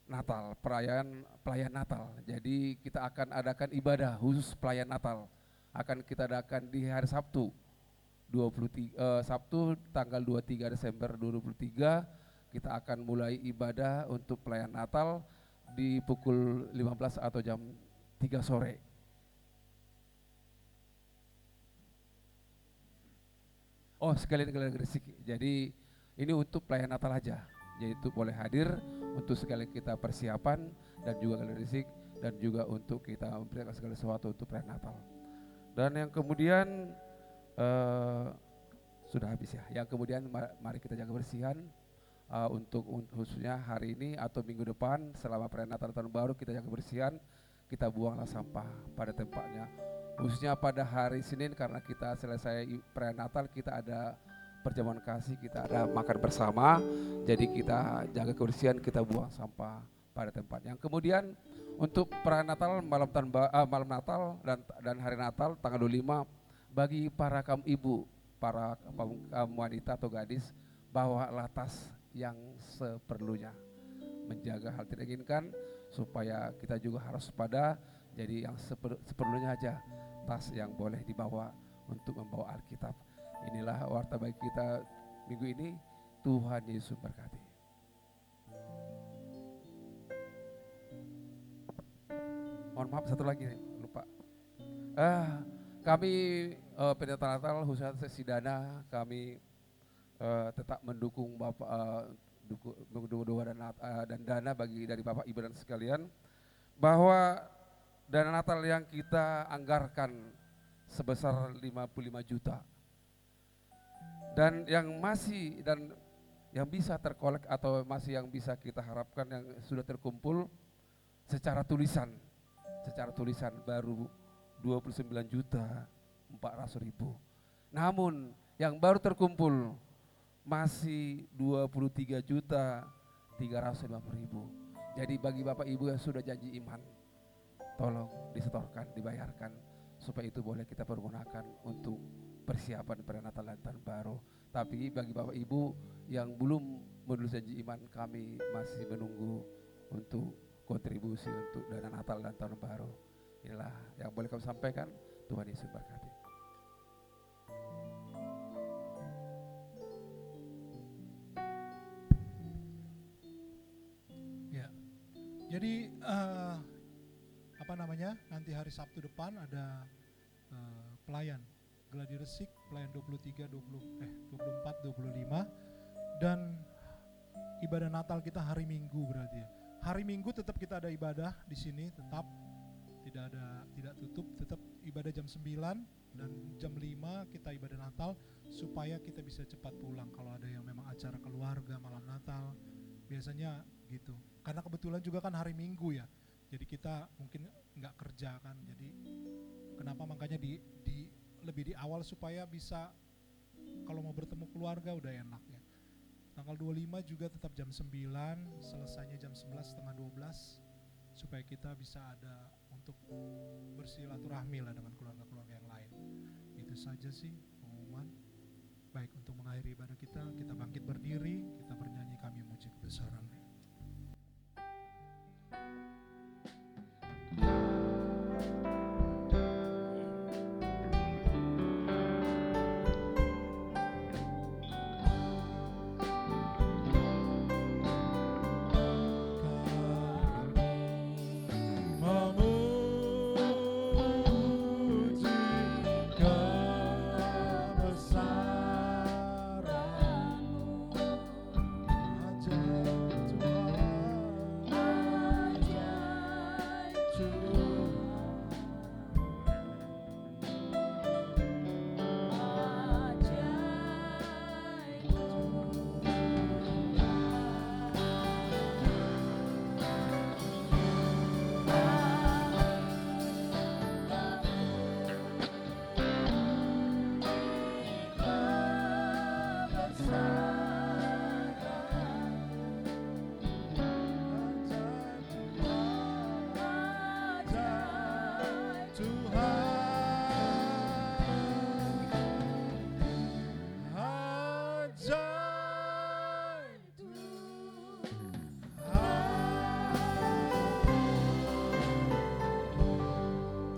Natal, pelayan Natal. Jadi kita akan adakan ibadah khusus pelayan Natal. Akan kita adakan di hari Sabtu, Sabtu tanggal 23 Desember 2023, kita akan mulai ibadah untuk pelayan Natal di pukul 15 atau jam 3 sore. Oh, sekalian Gresik. Jadi ini untuk pelayan Natal aja. Jadi itu boleh hadir untuk sekali kita persiapan dan juga Gresik, dan juga untuk kita memberikan segala sesuatu untuk perayaan Natal. Dan yang kemudian sudah habis ya. Yang kemudian mari kita jaga kebersihan untuk khususnya hari ini atau minggu depan selama perayaan Natal tahun baru, kita jaga kebersihan, kita buanglah sampah pada tempatnya. Khususnya pada hari Senin karena kita selesai perayaan Natal, kita ada perjamuan kasih, kita ada makan bersama. Jadi kita jaga kebersihan, kita buang sampah pada tempatnya. Yang kemudian untuk perayaan Natal, malam Natal dan hari Natal tanggal 25, bagi para kaum ibu, para kaum wanita atau gadis, bawalah tas yang seperlunya. Menjaga hal tidak inginkan supaya kita juga harus pada, jadi yang seperlunya aja, tas yang boleh dibawa untuk membawa Alkitab. Inilah warta bagi kita minggu ini. Tuhan Yesus berkati. Mohon maaf, satu lagi lupa. Kami pendeta Natal khususnya sesi dana, kami tetap mendukung Bapak, doa dan dana dari Bapak Ibu dan sekalian, bahwa dana Natal yang kita anggarkan sebesar 55 juta dan yang masih dan yang bisa terkolek atau masih yang bisa kita harapkan yang sudah terkumpul secara tulisan baru 29.400.000. Namun yang baru terkumpul masih 23.350.000. Jadi bagi Bapak Ibu yang sudah janji iman, tolong disetorkan, dibayarkan supaya itu boleh kita pergunakan untuk persiapan perayaan Natal dan Tahun Baru. Tapi bagi Bapak Ibu yang belum menulis janji iman, kami masih menunggu untuk kontribusi untuk dana Natal dan Tahun Baru. Inilah yang boleh kami sampaikan. Tuhan Yesus berkati. Ya, jadi nanti hari Sabtu depan ada pelayan Gladi Resik, pelayan 24, 25, dan ibadah Natal kita hari Minggu berarti ya. Hari Minggu tetap kita ada ibadah di sini, tetap tidak tutup, tetap ibadah jam 9 dan jam 5 kita ibadah Natal supaya kita bisa cepat pulang kalau ada yang memang acara keluarga malam Natal. Biasanya gitu. Karena kebetulan juga kan hari Minggu ya. Jadi kita mungkin nggak kerja kan. Jadi kenapa makanya lebih di awal supaya bisa kalau mau bertemu keluarga udah enak ya. Tanggal 25 juga tetap jam 9, selesainya jam 11:30 supaya kita bisa ada untuk bersilaturahmi lah dengan keluarga-keluarga yang lain. Itu saja sih pengumuman. Baik, untuk mengakhiri ibadah kita bangkit berdiri, kita bernyanyi Kami Memuji Kebesaran-Mu. Kebesaran-Mu,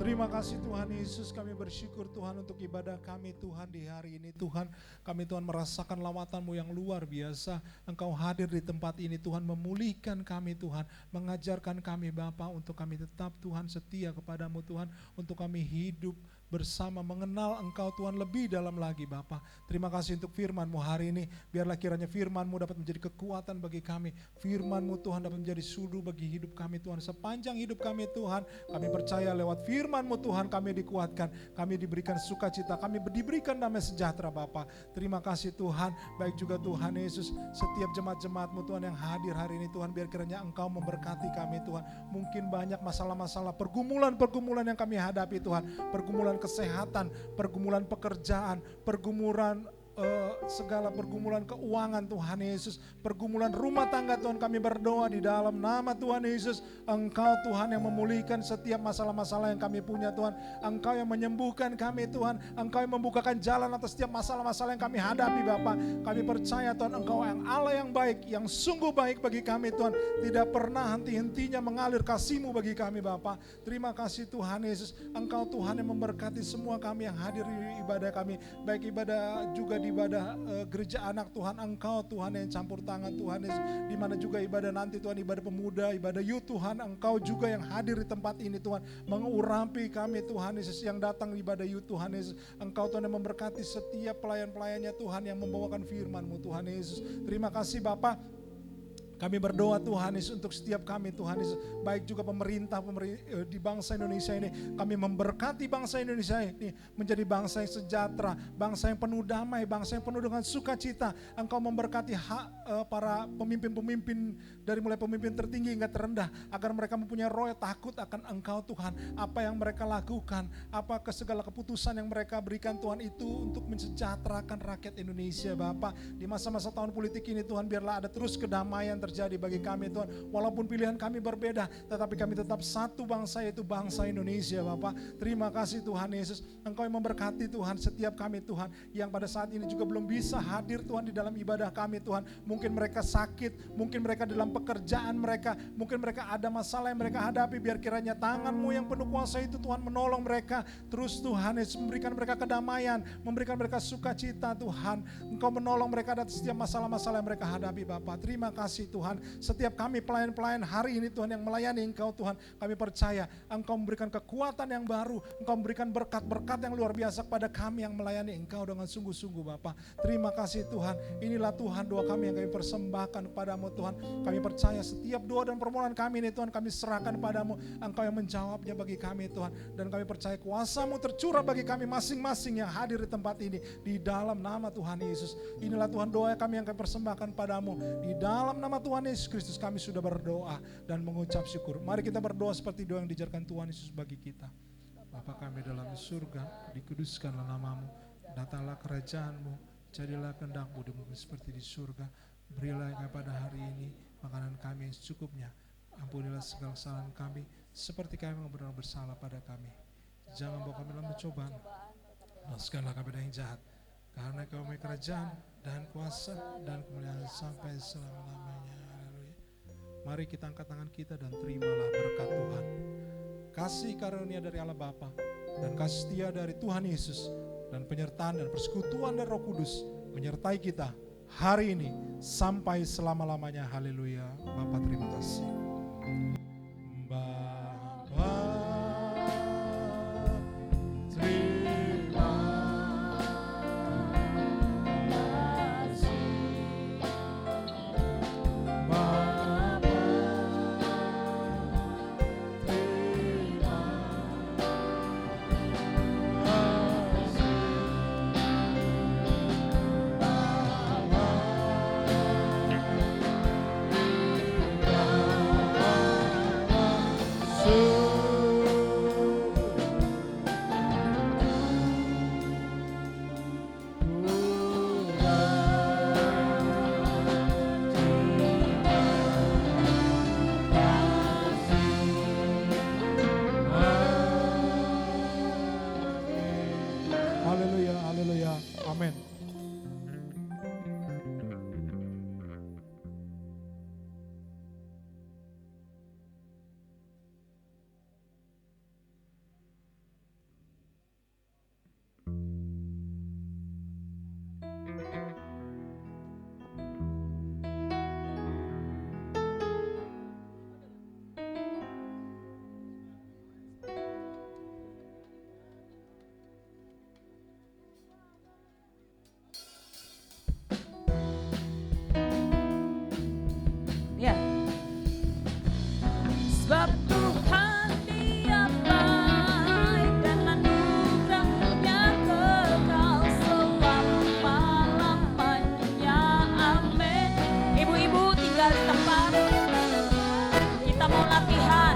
Terima kasih Tuhan Yesus, kami bersyukur Tuhan untuk ibadah kami Tuhan di hari ini Tuhan. Kami Tuhan merasakan lawatan-Mu yang luar biasa. Engkau hadir di tempat ini Tuhan, memulihkan kami Tuhan, mengajarkan kami Bapa untuk kami tetap Tuhan setia kepadamu Tuhan, untuk kami hidup bersama mengenal Engkau Tuhan lebih dalam lagi Bapa. Terima kasih untuk firman-Mu hari ini. Biarlah kiranya firman-Mu dapat menjadi kekuatan bagi kami. Firman-Mu Tuhan dapat menjadi sudu bagi hidup kami Tuhan. Sepanjang hidup kami Tuhan, kami percaya lewat firman-Mu Tuhan kami dikuatkan, kami diberikan sukacita, kami diberikan damai sejahtera Bapa. Terima kasih Tuhan. Baik juga Tuhan Yesus, setiap jemaat-jemaat-Mu Tuhan yang hadir hari ini Tuhan, biar kiranya Engkau memberkati kami Tuhan. Mungkin banyak masalah-masalah, pergumulan-pergumulan yang kami hadapi Tuhan, pergumulan kesehatan, pergumulan pekerjaan, pergumulan segala pergumulan keuangan Tuhan Yesus, pergumulan rumah tangga Tuhan, kami berdoa di dalam nama Tuhan Yesus, Engkau Tuhan yang memulihkan setiap masalah-masalah yang kami punya Tuhan, Engkau yang menyembuhkan kami Tuhan, Engkau yang membukakan jalan atas setiap masalah-masalah yang kami hadapi Bapa. Kami percaya Tuhan Engkau yang Allah yang baik, yang sungguh baik bagi kami Tuhan, tidak pernah henti-hentinya mengalir kasih-Mu bagi kami Bapa. Terima kasih Tuhan Yesus, Engkau Tuhan yang memberkati semua kami yang hadir di ibadah kami, baik ibadah juga di ibadah gereja anak Tuhan, Engkau Tuhan yang campur tangan Tuhan Yesus, di mana juga ibadah nanti Tuhan, ibadah pemuda, ibadah youth Tuhan, Engkau juga yang hadir di tempat ini Tuhan, mengurapi kami Tuhan Yesus yang datang di ibadah youth Tuhan Yesus. Engkau Tuhan yang memberkati setiap pelayan-pelayannya Tuhan yang membawakan firman-Mu Tuhan Yesus. Terima kasih Bapa. Kami berdoa Tuhan Yesus untuk setiap kami Tuhan Yesus, baik juga pemerintah di bangsa Indonesia ini. Kami memberkati bangsa Indonesia ini menjadi bangsa yang sejahtera, bangsa yang penuh damai, bangsa yang penuh dengan sukacita. Engkau memberkati para pemimpin-pemimpin dari mulai pemimpin tertinggi hingga terendah, agar mereka mempunyai roh takut akan Engkau Tuhan. Apa yang mereka lakukan, apa segala keputusan yang mereka berikan Tuhan itu untuk mensejahterakan rakyat Indonesia Bapa. Di masa-masa tahun politik ini Tuhan, biarlah ada terus kedamaian terjadi bagi kami Tuhan. Walaupun pilihan kami berbeda, tetapi kami tetap satu bangsa, yaitu bangsa Indonesia Bapak. Terima kasih Tuhan Yesus, Engkau yang memberkati Tuhan setiap kami Tuhan, yang pada saat ini juga belum bisa hadir Tuhan di dalam ibadah kami Tuhan. Mungkin mereka sakit, mungkin mereka dalam pekerjaan mereka, mungkin mereka ada masalah yang mereka hadapi. Biar kiranya tangan-Mu yang penuh kuasa itu Tuhan menolong mereka. Terus Tuhan Yesus memberikan mereka kedamaian, memberikan mereka sukacita Tuhan. Engkau menolong mereka atas setiap masalah-masalah yang mereka hadapi Bapak. Terima kasih Tuhan. Setiap kami pelayan-pelayan hari ini Tuhan yang melayani Engkau Tuhan, kami percaya Engkau memberikan kekuatan yang baru, Engkau memberikan berkat-berkat yang luar biasa kepada kami yang melayani Engkau dengan sungguh-sungguh Bapa. Terima kasih Tuhan. Inilah Tuhan doa kami yang kami persembahkan kepadamu Tuhan. Kami percaya setiap doa dan permohonan kami ini Tuhan kami serahkan padamu. Engkau yang menjawabnya bagi kami Tuhan. Dan kami percaya kuasa-Mu tercurah bagi kami masing-masing yang hadir di tempat ini. Di dalam nama Tuhan Yesus. Inilah Tuhan doa kami yang kami persembahkan padamu. Di dalam nama Tuhan Yesus Kristus kami sudah berdoa dan mengucap syukur. Mari kita berdoa seperti doa yang diajarkan Tuhan Yesus bagi kita. Bapa kami dalam surga, dikuduskanlah nama-Mu, datanglah kerajaan-Mu, jadilah kehendak-Mu di bumi seperti di surga. Berilah kepada hari ini makanan kami yang secukupnya. Ampunilah segala kesalahan kami seperti kami benar bersalah pada kami. Jangan bawa kami dalam pencobaan, lepaskanlah kami dari yang jahat. Karena Kau memiliki kerajaan dan kuasa dan kemuliaan sampai selama-lamanya. Mari kita angkat tangan kita dan terimalah berkat Tuhan. Kasih karunia dari Allah Bapa dan kasih setia dari Tuhan Yesus dan penyertaan dan persekutuan dari Roh Kudus menyertai kita hari ini sampai selama-lamanya. Haleluya. Bapa terima kasih. Bapa Terima Sebab Tuhan Dia baik dan anugerahnya kekal selama-lamanya. Amin. Ibu-ibu tinggal di tempat. Kita mau latihan.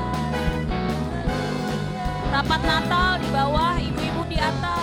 Rapat Natal di bawah, ibu-ibu di atas.